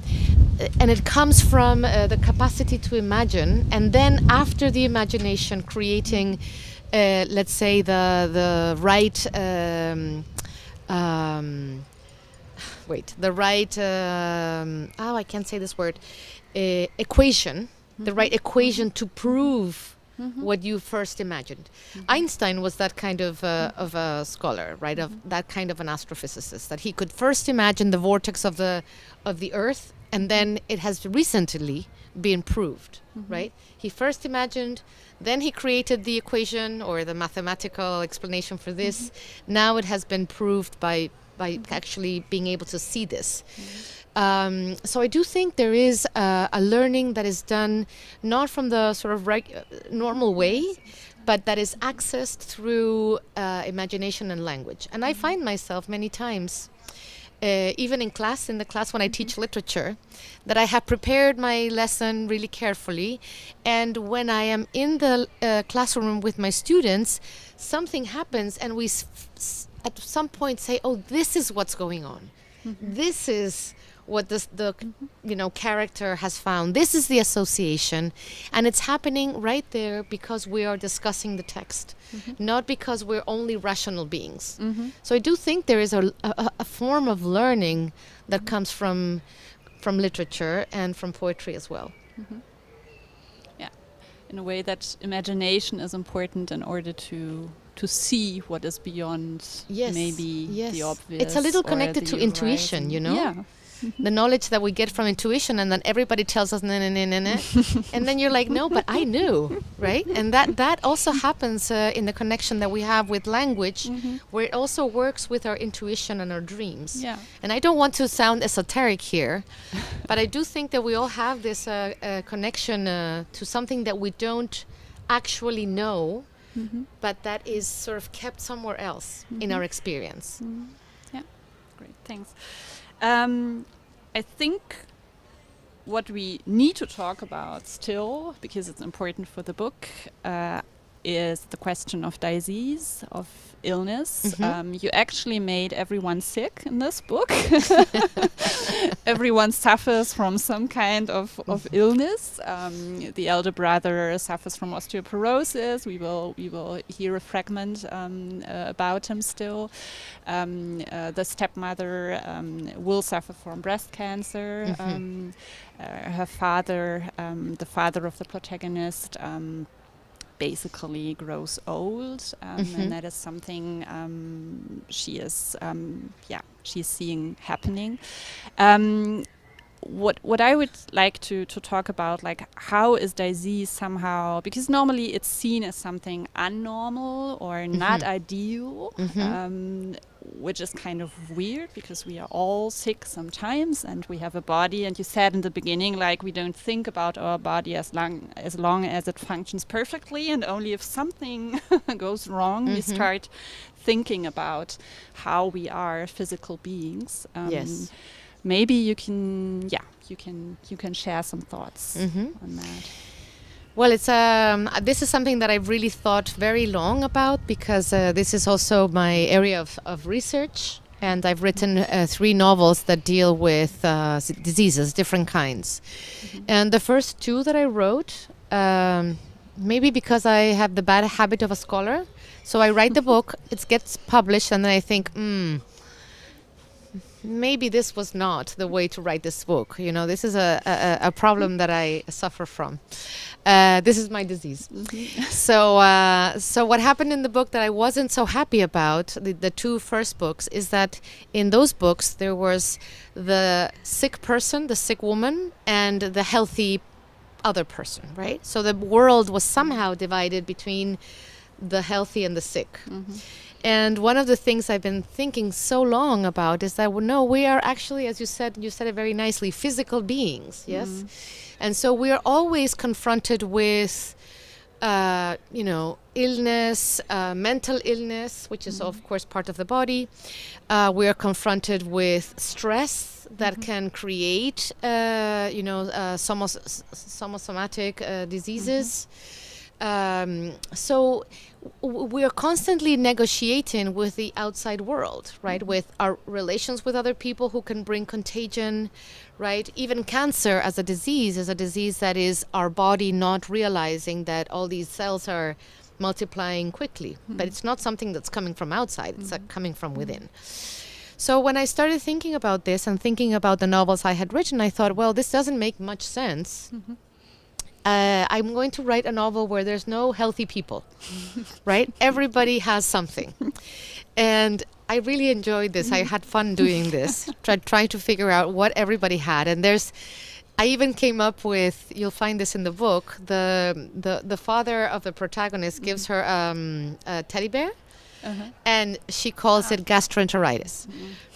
it comes from the capacity to imagine, and then after the imagination creating, let's say, the right I can't say this word, equation, the right equation to prove what you first imagined. Einstein was that kind of a scholar, right? Of that kind of an astrophysicist, that he could first imagine the vortex of the Earth, and then it has recently been proved, right? He first imagined, then he created the equation or the mathematical explanation for this. Now it has been proved by actually being able to see this. So I do think there is a learning that is done not from the sort of normal way, but that is accessed through imagination and language. And I find myself many times, even in the class when I teach literature, that I have prepared my lesson really carefully, and when I am in the classroom with my students, something happens and we at some point say, oh, this is what's going on. This is what the character has found. This is the association, and it's happening right there because we are discussing the text, not because we're only rational beings. So I do think there is a form of learning that comes from literature and from poetry as well. Yeah, in a way that imagination is important in order to see what is beyond maybe the obvious. It's a little connected to intuition, you know? Yeah. The knowledge that we get from intuition, and then everybody tells us, nah, nah, nah, nah, nah. And then you're like, no, but I knew, right? And that also happens in the connection that we have with language, where it also works with our intuition and our dreams. Yeah. And I don't want to sound esoteric here, but I do think that we all have this connection to something that we don't actually know, but that is sort of kept somewhere else in our experience. Yeah, great, thanks. I think what we need to talk about still, because it's important for the book, is the question of disease, of illness. You actually made everyone sick in this book. Everyone suffers from some kind of illness. The elder brother suffers from osteoporosis. We will hear a fragment about him still. The stepmother will suffer from breast cancer. Her father, the father of the protagonist, basically grows old, and that is something she's seeing happening. What I would like to talk about, like, how is disease somehow, because normally it's seen as something unnormal or not ideal, which is kind of weird because we are all sick sometimes and we have a body, and you said in the beginning, like, we don't think about our body as long as it functions perfectly, and only if something goes wrong we start thinking about how we are physical beings. Yes. Maybe you can share some thoughts on that. Well, it's this is something that I've really thought very long about, because this is also my area of research, and I've written 3 novels that deal with diseases, different kinds. And the first 2 that I wrote, maybe because I have the bad habit of a scholar, so I write the book, it gets published, and then I think, maybe this was not the way to write this book. You know, this is a problem that I suffer from. This is my disease. So what happened in the book that I wasn't so happy about, the 2 first books, is that in those books there was the sick person, the sick woman, and the healthy other person, right? So the world was somehow divided between the healthy and the sick. And one of the things I've been thinking so long about is that, no, we are actually, as you said it very nicely, physical beings, yes? And so we are always confronted with, illness, mental illness, which is of course part of the body. We are confronted with stress that can create, somatic diseases. So we are constantly negotiating with the outside world, right? With our relations with other people who can bring contagion, right? Even cancer as a disease is a disease that is our body not realizing that all these cells are multiplying quickly. But it's not something that's coming from outside, it's coming from within. So when I started thinking about this and thinking about the novels I had written, I thought, well, this doesn't make much sense. I'm going to write a novel where there's no healthy people, right? Everybody has something. And I really enjoyed this. I had fun doing this, trying to figure out what everybody had. And I even came up with, you'll find this in the book, the father of the protagonist gives her a teddy bear. And she calls it gastroenteritis,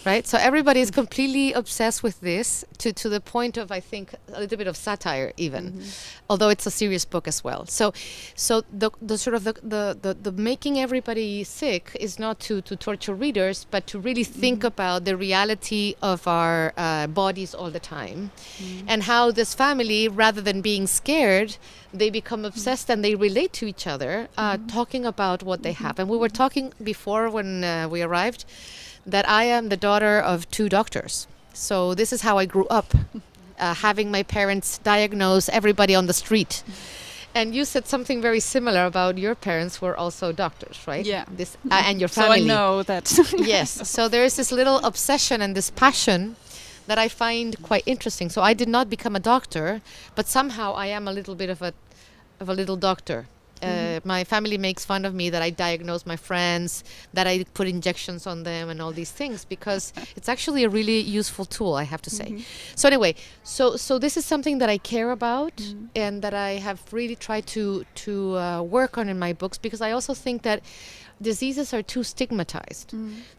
right? So everybody is completely obsessed with this to the point of, I think, a little bit of satire even, although it's a serious book as well. So the sort of the making everybody sick is not to torture readers, but to really think about the reality of our bodies all the time, and how this family, rather than being scared, they become obsessed and they relate to each other, talking about what they have. And we were talking before when we arrived that I am the daughter of 2 doctors. So this is how I grew up, having my parents diagnose everybody on the street. And you said something very similar about your parents were also doctors, right? Yeah. This and your family. So I know that. Yes. So there is this little obsession and this passion that I find quite interesting. So I did not become a doctor, but somehow I am a little bit of a little doctor. My family makes fun of me that I diagnose my friends, that I put injections on them and all these things, because it's actually a really useful tool, I have to say. So anyway, so this is something that I care about and that I have really tried to work on in my books, because I also think that diseases are too stigmatized.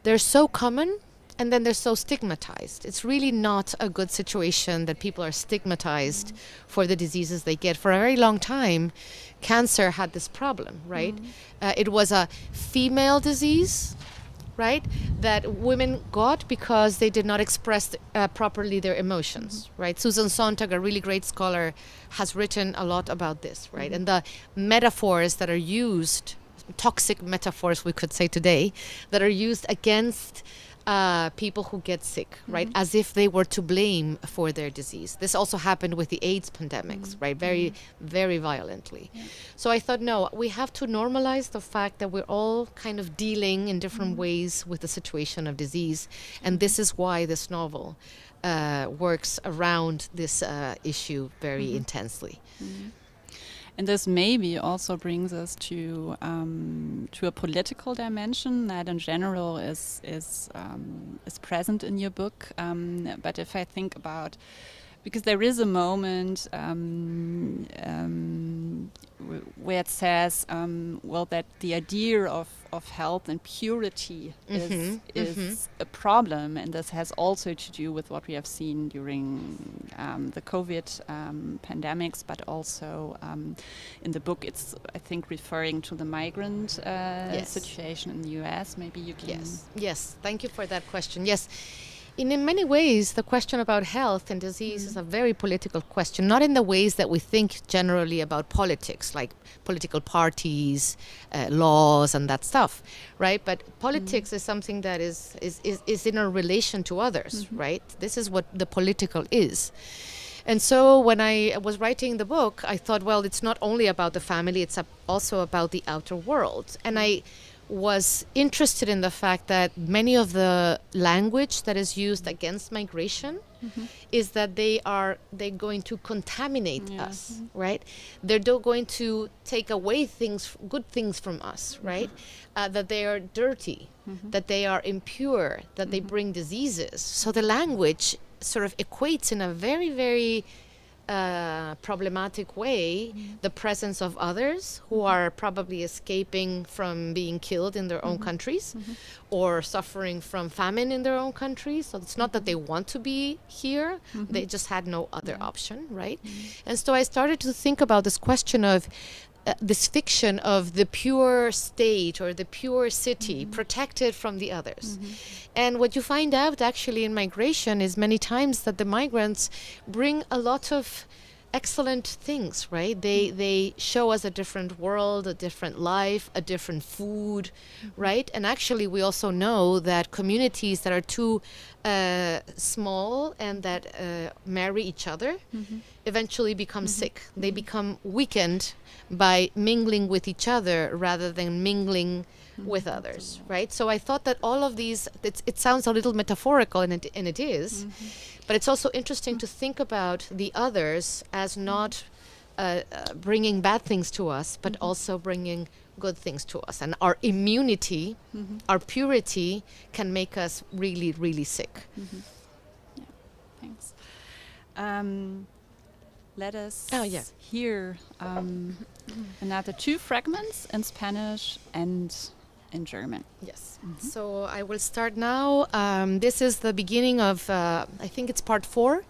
They're so common, and then they're so stigmatized. It's really not a good situation that people are stigmatized for the diseases they get. For a very long time, cancer had this problem, right? It was a female disease, right, that women got because they did not express properly their emotions, right? Susan Sontag, a really great scholar, has written a lot about this, right? And the metaphors that are used, toxic metaphors we could say today, that are used against people who get sick, right? As if they were to blame for their disease. This also happened with the AIDS pandemics, right? Very, very violently. So I thought, no, we have to normalize the fact that we're all kind of dealing in different ways with the situation of disease. And this is why this novel works around this issue very intensely. And this maybe also brings us to a political dimension that, in general, is present in your book. But if I think about, because there is a moment where it says, well, that the idea of health and purity is a problem, and this has also to do with what we have seen during the COVID pandemics, but also in the book it's, I think, referring to the migrant situation in the US. Maybe you can... Yes, thank you for that question. Yes. In many ways, the question about health and disease is a very political question, not in the ways that we think generally about politics, like political parties, laws, and that stuff, right? But politics is something that is in a relation to others, right? This is what the political is. And so when I was writing the book, I thought, well, it's not only about the family, it's also about the outer world. And I was interested in the fact that many of the language that is used against migration is that they're going to contaminate us, right? They're going to take away good things from us, right? That they are dirty, that they are impure, that they bring diseases. So the language sort of equates in a very, very problematic way the presence of others who are probably escaping from being killed in their own countries or suffering from famine in their own countries. So it's not that they want to be here, they just had no other option, right? And so I started to think about this question of this fiction of the pure state or the pure city protected from the others. And what you find out actually in migration is many times that the migrants bring a lot of excellent things, right? They show us a different world, a different life, a different food, right? And actually we also know that communities that are too small and that marry each other eventually become sick. They become weakened by mingling with each other rather than mingling with others, right? So I thought that all of these, it sounds a little metaphorical, and it is, but it's also interesting to think about the others as not bringing bad things to us, but also bringing good things to us. And our immunity, our purity can make us really, really sick. Yeah, thanks. Let us hear another 2 fragments in Spanish and in German. Yes. So I will start now. This is the beginning of, I think it's part 4.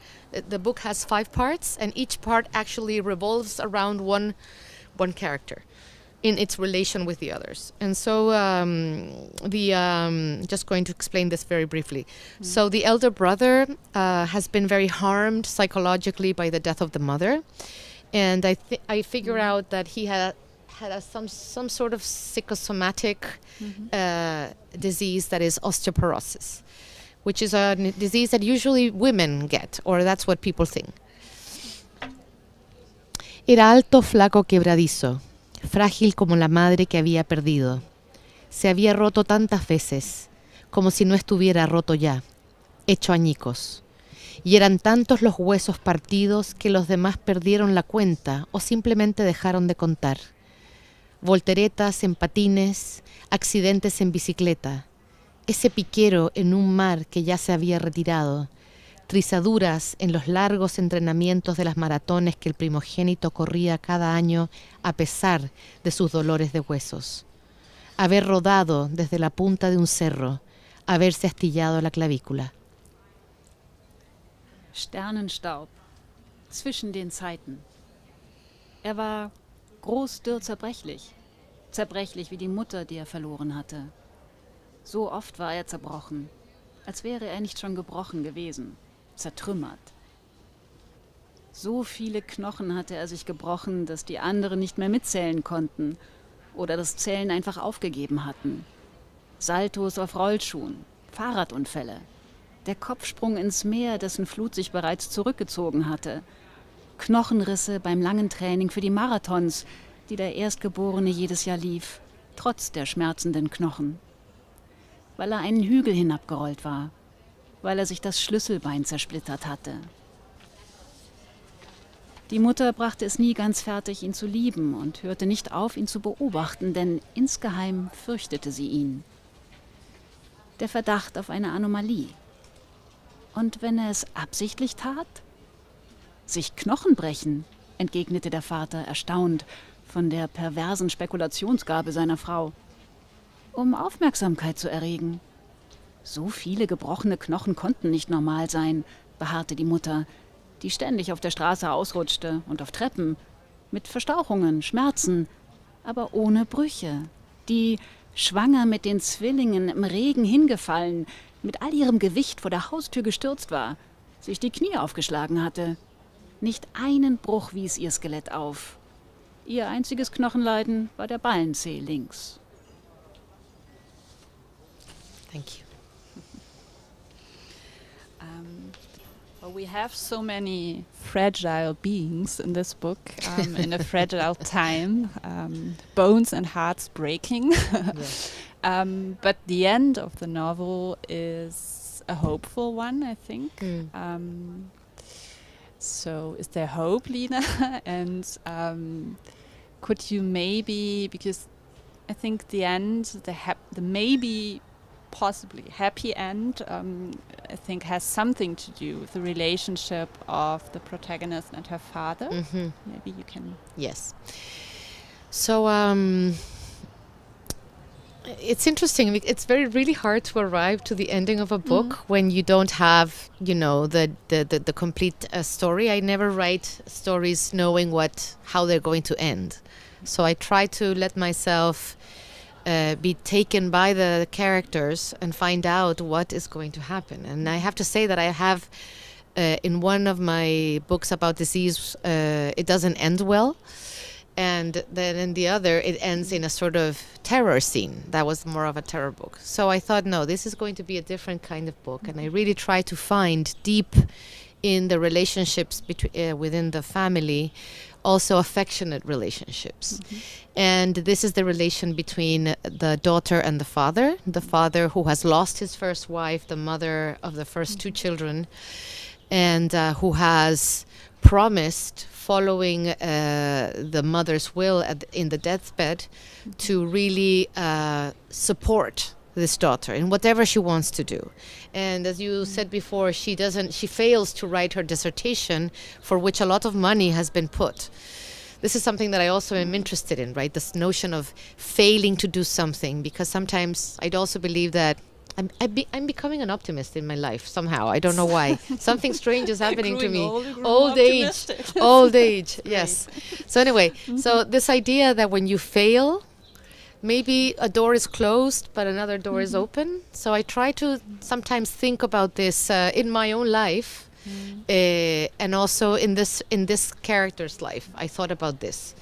The book has 5 parts, and each part actually revolves around one character in its relation with the others. And so just going to explain this very briefly. So the elder brother has been very harmed psychologically by the death of the mother. And I figure out that he had some sort of psychosomatic disease that is osteoporosis, which is a disease that usually women get, or that's what people think. Era alto, flaco, quebradizo, frágil como la madre que había perdido. Se había roto tantas veces, como si no estuviera roto ya, hecho añicos. Y eran tantos los huesos partidos que los demás perdieron la cuenta o simplemente dejaron de contar. Volteretas en patines, accidentes en bicicleta, ese piquero en un mar que ya se había retirado, trizaduras en los largos entrenamientos de las maratones que el primogénito corría cada año a pesar de sus dolores de huesos. Haber rodado desde la punta de un cerro, haberse astillado la clavícula. Sternenstaub zwischen den Zeiten. Er war groß, dürr, zerbrechlich. Zerbrechlich wie die Mutter, die er verloren hatte. So oft war er zerbrochen, als wäre er nicht schon gebrochen gewesen, zertrümmert. So viele Knochen hatte er sich gebrochen, dass die anderen nicht mehr mitzählen konnten oder das Zählen einfach aufgegeben hatten. Saltos auf Rollschuhen, Fahrradunfälle. Der Kopfsprung ins Meer, dessen Flut sich bereits zurückgezogen hatte. Knochenrisse beim langen Training für die Marathons, die der Erstgeborene jedes Jahr lief, trotz der schmerzenden Knochen. Weil er einen Hügel hinabgerollt war, weil er sich das Schlüsselbein zersplittert hatte. Die Mutter brachte es nie ganz fertig, ihn zu lieben und hörte nicht auf, ihn zu beobachten, denn insgeheim fürchtete sie ihn. Der Verdacht auf eine Anomalie. Und wenn er es absichtlich tat? Sich Knochen brechen, entgegnete der Vater, erstaunt von der perversen Spekulationsgabe seiner Frau. Um Aufmerksamkeit zu erregen. So viele gebrochene Knochen konnten nicht normal sein, beharrte die Mutter, die ständig auf der Straße ausrutschte und auf Treppen, mit Verstauchungen, Schmerzen, aber ohne Brüche, die, schwanger mit den Zwillingen, im Regen hingefallen, mit all ihrem Gewicht vor der Haustür gestürzt war, sich die Knie aufgeschlagen hatte. Nicht einen Bruch wies ihr Skelett auf. Ihr einziges Knochenleiden war der Ballenzeh links. Thank you. Well, we have so many fragile beings in this book, in a fragile time, bones and hearts breaking. Yes. But the end of the novel is a hopeful one, I think. So is there hope, Lina? And could you maybe, because I think the end, the maybe possibly happy end, I think has something to do with the relationship of the protagonist and her father. Maybe you can... Yes. So it's interesting. It's really hard to arrive to the ending of a book when you don't have, you know, the complete story. I never write stories knowing how they're going to end. So I try to let myself be taken by the characters and find out what is going to happen. And I have to say that I have, in one of my books about disease, it doesn't end well. And then in the other, it ends in a sort of terror scene. That was more of a terror book. So I thought, no, this is going to be a different kind of book. And I really try to find deep in the relationships within the family, also affectionate relationships. And this is the relation between the daughter and the father who has lost his first wife, the mother of the first two children, and who has promised, following the mother's will in the deathbed, to really support this daughter in whatever she wants to do. And as you said before, she fails to write her dissertation, for which a lot of money has been put. This is something that I also am interested in, right? This notion of failing to do something, because sometimes I'd also believe that I'm becoming an optimist in my life somehow. I don't know why. Something strange is happening to me. Old age, yes. So anyway, so this idea that when you fail, maybe a door is closed, but another door is open. So I try to sometimes think about this in my own life, and also in this character's life, I thought about this.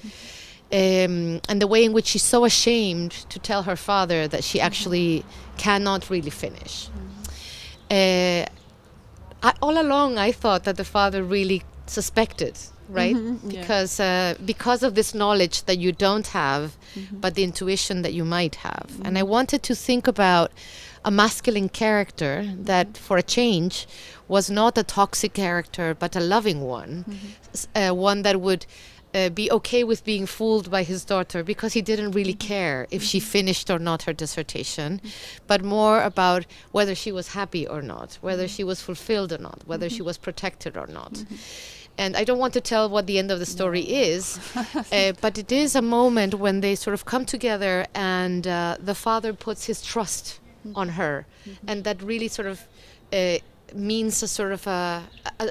And the way in which she's so ashamed to tell her father that she actually cannot really finish. All along, I thought that the father really suspected, right? Because of this knowledge that you don't have, but the intuition that you might have. And I wanted to think about a masculine character that, for a change, was not a toxic character, but a loving one. One that would be okay with being fooled by his daughter because he didn't really care if she finished or not her dissertation, but more about whether she was happy or not, whether she was fulfilled or not, whether she was protected or not. And I don't want to tell what the end of the story is, but it is a moment when they sort of come together and the father puts his trust on her. And that really sort of means a sort of a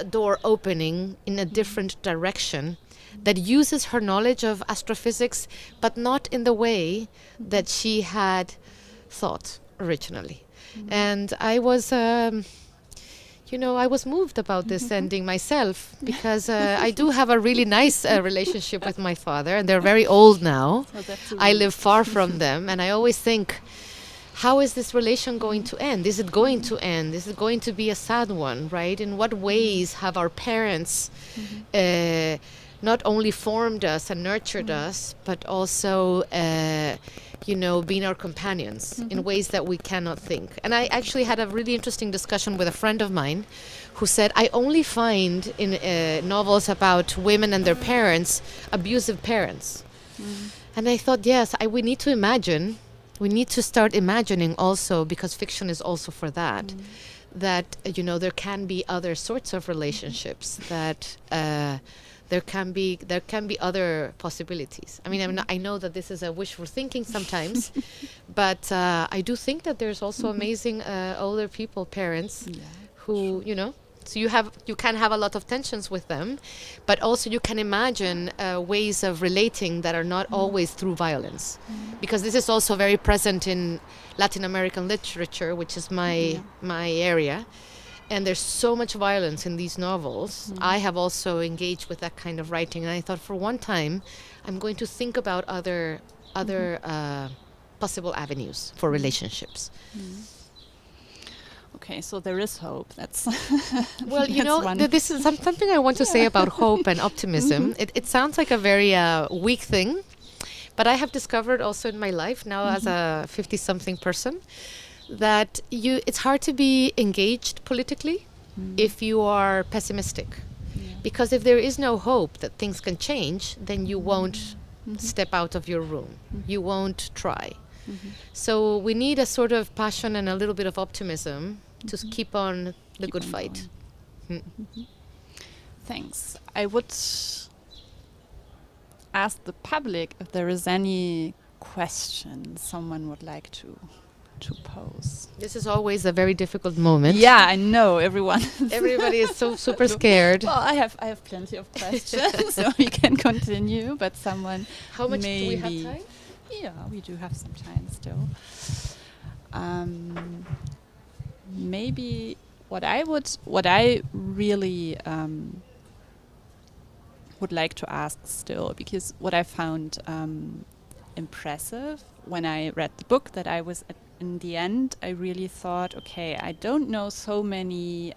door opening in a different direction that uses her knowledge of astrophysics, but not in the way that she had thought originally. And I was... I was moved about this ending myself because I do have a really nice relationship with my father, and they're very old now. I live far from them, and I always think, how is this relation going to end? Is it going to end? Is it going to be a sad one, right? In what ways have our parents not only formed us and nurtured us, but also being our companions in ways that we cannot think. And I actually had a really interesting discussion with a friend of mine who said, I only find in novels about women and their parents, abusive parents. And I thought, yes, we need to imagine, we need to start imagining also, because fiction is also for that, that, there can be other sorts of relationships, that there can be other possibilities. I mean, I know that this is a wishful thinking sometimes, but I do think that there's also amazing older people, parents, who, so you can have a lot of tensions with them, but also you can imagine ways of relating that are not always through violence, because this is also very present in Latin American literature, which is my area. And there's so much violence in these novels. I have also engaged with that kind of writing, and I thought, for one time, I'm going to think about other possible avenues for relationships. Okay, so there is hope. That's well, this is something I want to say about hope and optimism. It sounds like a very weak thing, but I have discovered also in my life now as a 50-something person that it's hard to be engaged politically if you are pessimistic. Because if there is no hope that things can change, then you won't step out of your room. You won't try. So we need a sort of passion and a little bit of optimism to keep on the good fight. Thanks. I would ask the public if there is any question someone would like to pose. This is always a very difficult moment. Yeah, I know, everybody is so super scared. Well, I have plenty of questions, so we can continue, but someone How much maybe do we have time? Yeah, we do have some time still. Maybe what I really would like to ask still, because what I found impressive when I read the book, that I was in the end, I really thought, okay, I don't know so many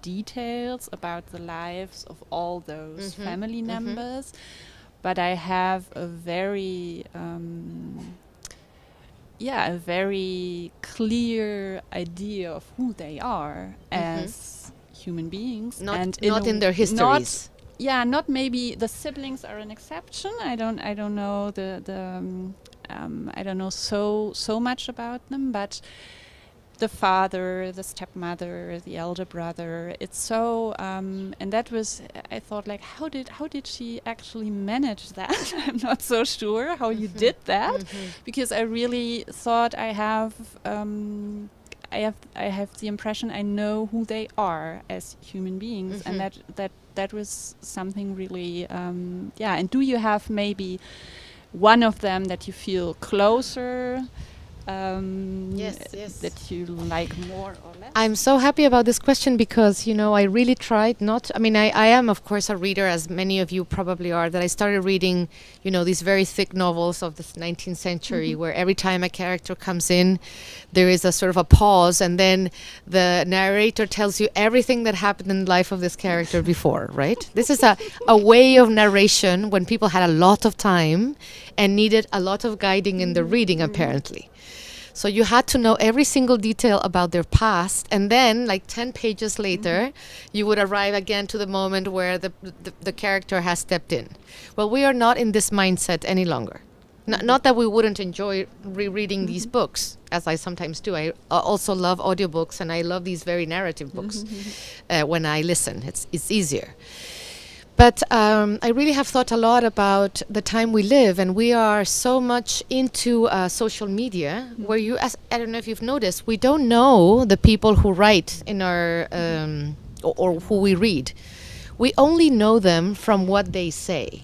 details about the lives of all those family members, but I have a very clear idea of who they are as human beings, not in their histories. Not maybe the siblings are an exception. I don't know I don't know so much about them, but the father, the stepmother, the elder brother, it's so and that was, I thought, like, how did she actually manage that? I'm not so sure how you did that, because I really thought I have the impression I know who they are as human beings, and that was something really and do you have maybe one of them that you feel closer Yes. that you like more or less? I'm so happy about this question because, you know, I really tried not, I mean, I am, of course, a reader, as many of you probably are, that I started reading, you know, these very thick novels of the 19th century where every time a character comes in, there is a sort of a pause and then the narrator tells you everything that happened in the life of this character before, right? This is a way of narration when people had a lot of time and needed a lot of guiding in the reading, apparently. So you had to know every single detail about their past, and then, like 10 pages later, you would arrive again to the moment where the character has stepped in. Well, we are not in this mindset any longer. Not that we wouldn't enjoy rereading these books, as I sometimes do. I also love audiobooks, and I love these very narrative books when I listen. It's easier. But I really have thought a lot about the time we live, and we are so much into social media, where I don't know if you've noticed, we don't know the people who write in our, or who we read. We only know them from what they say,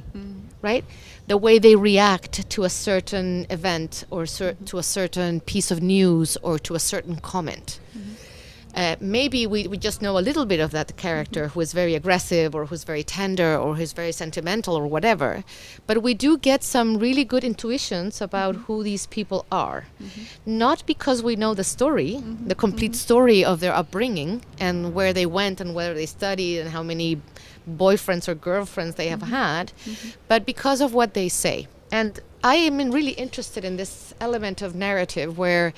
right? The way they react to a certain event, or to a certain piece of news, or to a certain comment. Maybe we just know a little bit of that character who is very aggressive or who's very tender or who's very sentimental or whatever. But we do get some really good intuitions about who these people are. Not because we know the story, the complete story of their upbringing and where they went and where they studied and how many boyfriends or girlfriends they have had, but because of what they say. And I am really interested in this element of narrative where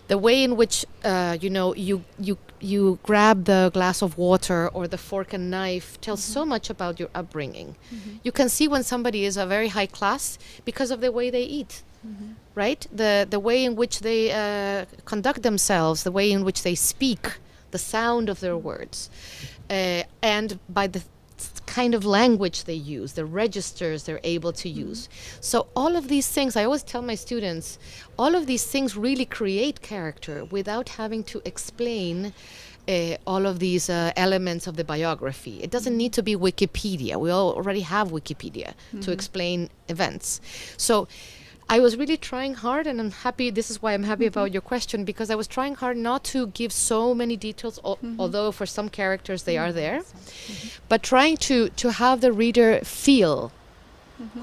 the way in which you grab the glass of water or the fork and knife tells so much about your upbringing. You can see when somebody is a very high class because of the way they eat, right? The way in which they conduct themselves, the way in which they speak, the sound of their words, and by the kind of language they use, the registers they're able to use. So all of these things, I always tell my students, all of these things really create character without having to explain all of these elements of the biography. It doesn't need to be Wikipedia. We already have Wikipedia to explain events. So I was really trying hard, and I'm happy, this is why I'm happy about your question, because I was trying hard not to give so many details, although for some characters they are there, but trying to have the reader feel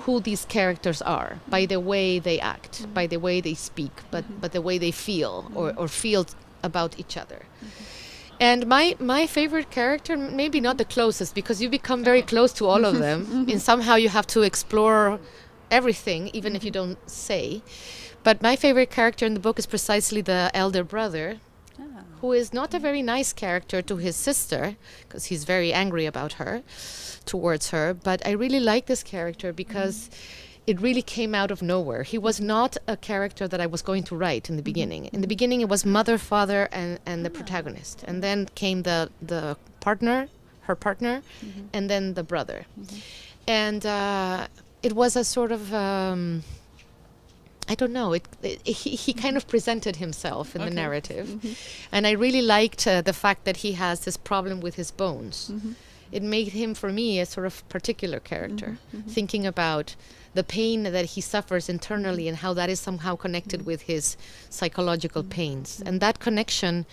who these characters are by the way they act, by the way they speak, but the way they feel or feel about each other. And my favorite character, maybe not the closest, because you become very close to all of them, and somehow you have to explore everything, even if you don't say. But my favorite character in the book is precisely the elder brother, who is not a very nice character to his sister, because he's very angry towards her. But I really like this character because it really came out of nowhere. He was not a character that I was going to write in the beginning. In the beginning, it was mother, father, and the protagonist. And then came the partner, her partner, and then the brother. And it was a sort of, I don't know, he kind of presented himself in the narrative. And I really liked the fact that he has this problem with his bones. It made him, for me, a sort of particular character, thinking about the pain that he suffers internally and how that is somehow connected with his psychological pains. And that connection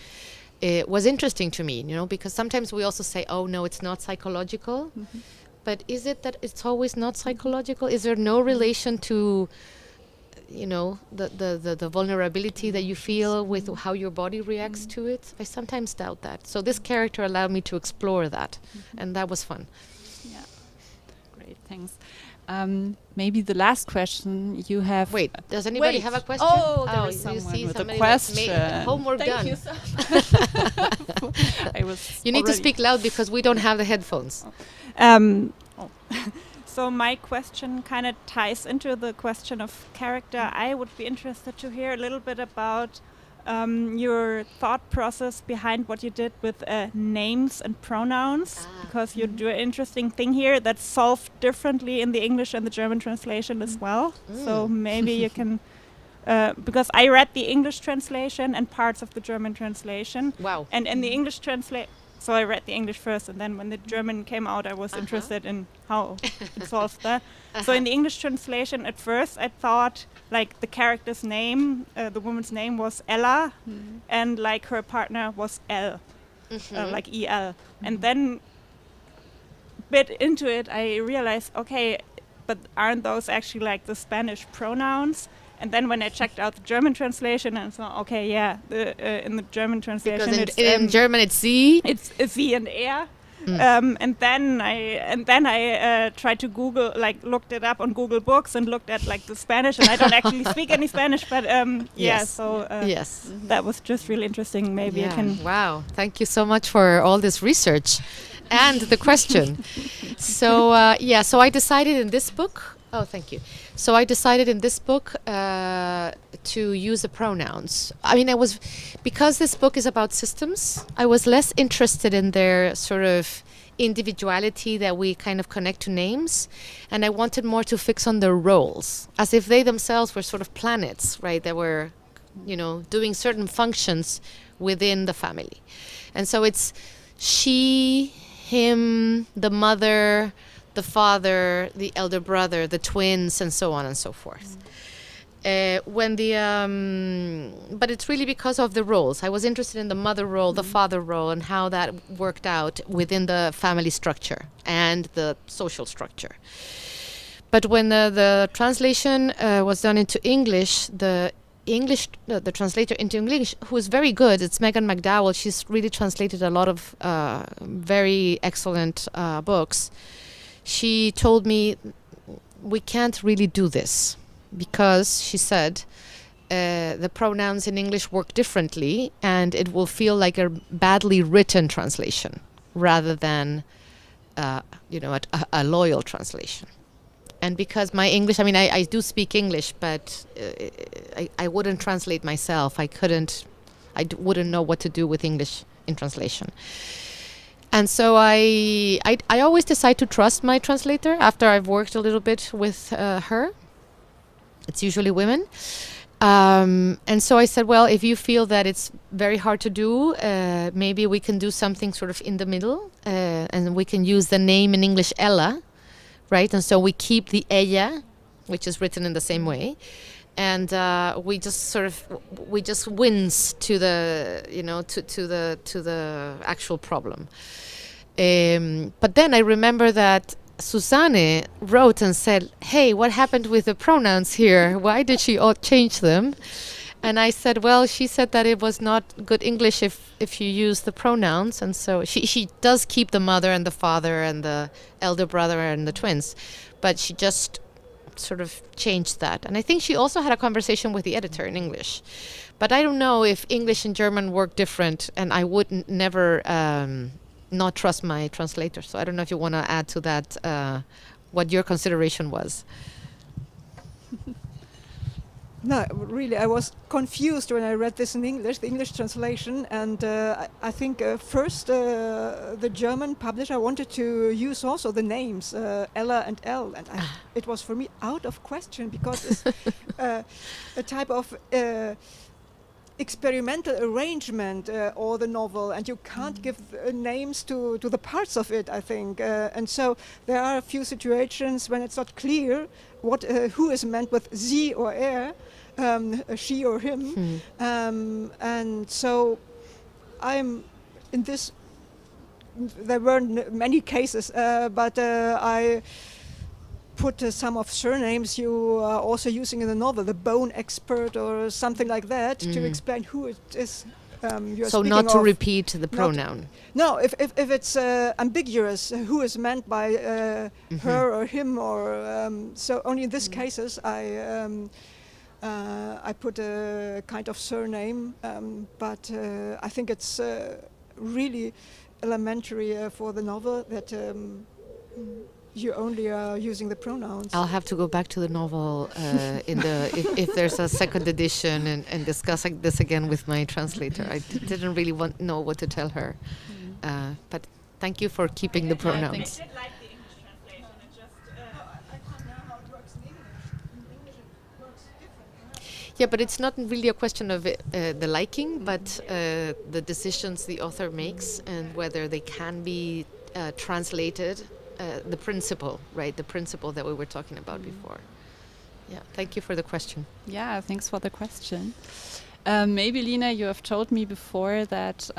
was interesting to me, you know, because sometimes we also say, oh, no, it's not psychological. But is it that it's always not psychological? Is there no relation to, you know, the vulnerability that you feel with how your body reacts to it? I sometimes doubt that. So this character allowed me to explore that, and that was fun. Yeah, great, thanks. Maybe the last question you have. Wait, does anybody have a question? Oh, there is someone with a question. Homework Thank done. you so much. You need to speak loud because we don't have the headphones. So my question kind of ties into the question of character. I would be interested to hear a little bit about your thought process behind what you did with names and pronouns, because you do an interesting thing here that's solved differently in the English and the German translation as well. So maybe you can, because I read the English translation and parts of the German translation. Wow. And in the English translation, so I read the English first, and then when the German came out, I was interested in how it solves that. So in the English translation, at first I thought like the character's name, the woman's name was Ella, and like her partner was L, like EL. And then bit into it, I realized, okay, but aren't those actually like the Spanish pronouns? And then when I checked out the German translation, and so okay, yeah, in the German translation, Because in German it's sie. it's sie and er. And then I tried to Google, like looked it up on Google Books and looked at like the Spanish, and I don't actually speak any Spanish, but Yes. so Yes. that was just really interesting. Maybe I can. Wow. Thank you so much for all this research and the question. So so I decided in this book. Oh, thank you. So I decided in this book to use the pronouns. I mean, because this book is about systems, I was less interested in their sort of individuality that we kind of connect to names, and I wanted more to fix on their roles, as if they themselves were sort of planets, right, that were, doing certain functions within the family. And so it's she, him, the mother, the father, the elder brother, the twins, and so on and so forth. But it's really because of the roles. I was interested in the mother role, the father role, and how that worked out within the family structure and the social structure. But when the translation was done into English, the translator into English, who is very good, it's Megan McDowell. She's really translated a lot of very excellent books. She told me, we can't really do this because, she said, the pronouns in English work differently and it will feel like a badly written translation rather than, a loyal translation. And because my English, I mean, I do speak English, but I wouldn't translate myself. I wouldn't know what to do with English in translation. And so I always decide to trust my translator after I've worked a little bit with her. It's usually women. And so I said, well, if you feel that it's very hard to do, maybe we can do something sort of in the middle. And we can use the name in English, Ella, right? And so we keep the ella, which is written in the same way. And we just wince to the to the actual problem. But then I remember that Susanne wrote and said, "Hey, what happened with the pronouns here? Why did she all change them?" And I said, well, she said that it was not good English if you use the pronouns. And so she does keep the mother and the father and the elder brother and the twins, but she just sort of changed that. And I think she also had a conversation with the editor in English. But I don't know if English and German work different, and I would never not trust my translator. So I don't know if you want to add to that what your consideration was. No, really, I was confused when I read this in English, the English translation, and I think first the German publisher wanted to use also the names Ella and Elle, and it was for me out of question because it's a type of experimental arrangement or the novel, and you can't give names to the parts of it, I think, and so there are a few situations when it's not clear what who is meant with sie or er, she or him, and so I'm in this. There weren't many cases, but I put some of surnames you are also using in the novel, the bone expert or something like that, to explain who it is you're so speaking not to of. repeat the pronoun. No, if it's ambiguous, who is meant by her or him, or so only in these cases I put a kind of surname, but I think it's really elementary for the novel that you only are using the pronouns. I'll have to go back to the novel if there's a second edition and discuss this again with my translator. I didn't really know what to tell her, but thank you for keeping the pronouns. I did like the English translation. It just I don't know how it works in English. In English it works different. Yeah, but it's not really a question of the liking, but the decisions the author makes and whether they can be translated the principle, right? The principle that we were talking about before. Yeah, thank you for the question. Yeah, thanks for the question. Maybe, Lina, you have told me before that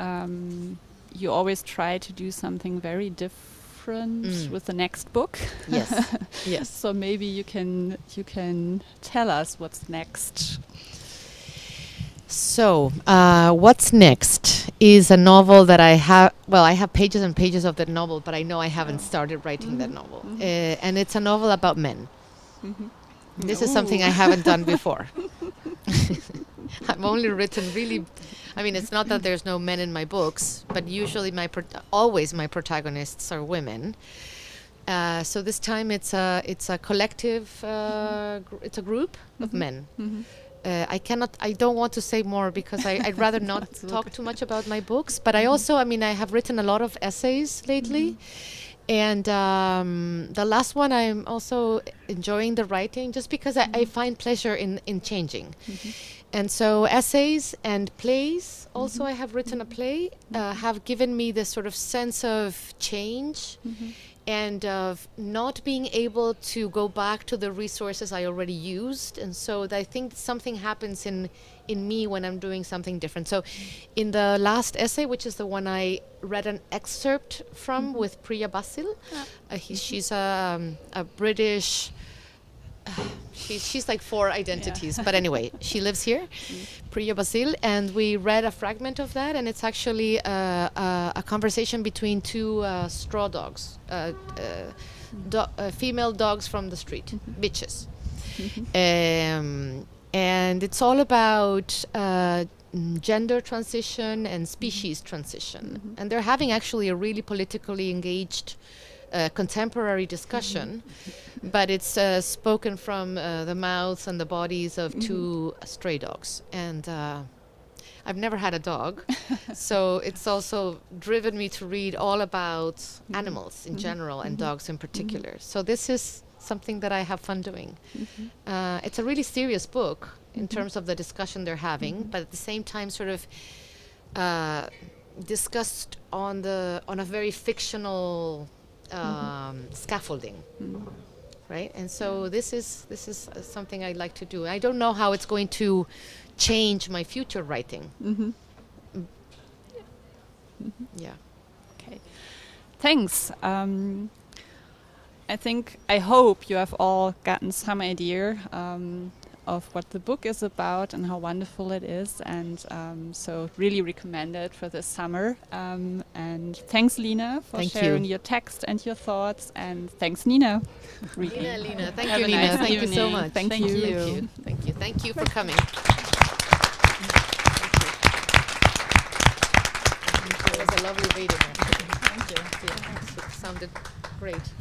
you always try to do something very different with the next book. Yes, yes. So maybe you can tell us what's next. So, what's next is a novel that I have. Well, I have pages and pages of that novel, but I know I haven't started writing that novel. And it's a novel about men. This is something I haven't done before. I've only written really, I mean, it's not that there's no men in my books, but usually always my protagonists are women. So this time it's a collective, it's a group of men. I don't want to say more because I'd rather not talk too much about my books, but I also, I mean, I have written a lot of essays lately. And the last one, I'm also enjoying the writing just because I find pleasure in changing. And so essays and plays, also I have written a play, have given me this sort of sense of change and of not being able to go back to the resources I already used. And so I think something happens in me when I'm doing something different. So in the last essay, which is the one I read an excerpt from with Priya Basil, she's a British, she's like 4 identities, but anyway, she lives here, Priya Basil, and we read a fragment of that, and it's actually a conversation between 2 straw dogs, female dogs from the street, bitches. And it's all about gender transition and species transition. And they're having actually a really politically engaged contemporary discussion, but it's spoken from the mouths and the bodies of 2 stray dogs. And I've never had a dog, so it's also driven me to read all about animals in general and dogs in particular. So this is something that I have fun doing. It's a really serious book in terms of the discussion they're having, but at the same time sort of discussed on a very fictional scaffolding, right? And so this is something I like to do. I don't know how it's going to change my future writing. Yeah. Okay. Thanks. I hope you have all gotten some idea of what the book is about and how wonderful it is, and so really recommend it for this summer. And thanks, Lina, for sharing your text and your thoughts, and thanks, Nina. Lina, thank Have you, a Lina. nice Thank you evening. so much. Thank you. Thank you for coming. It was a lovely reading. Thank you. It sounded great.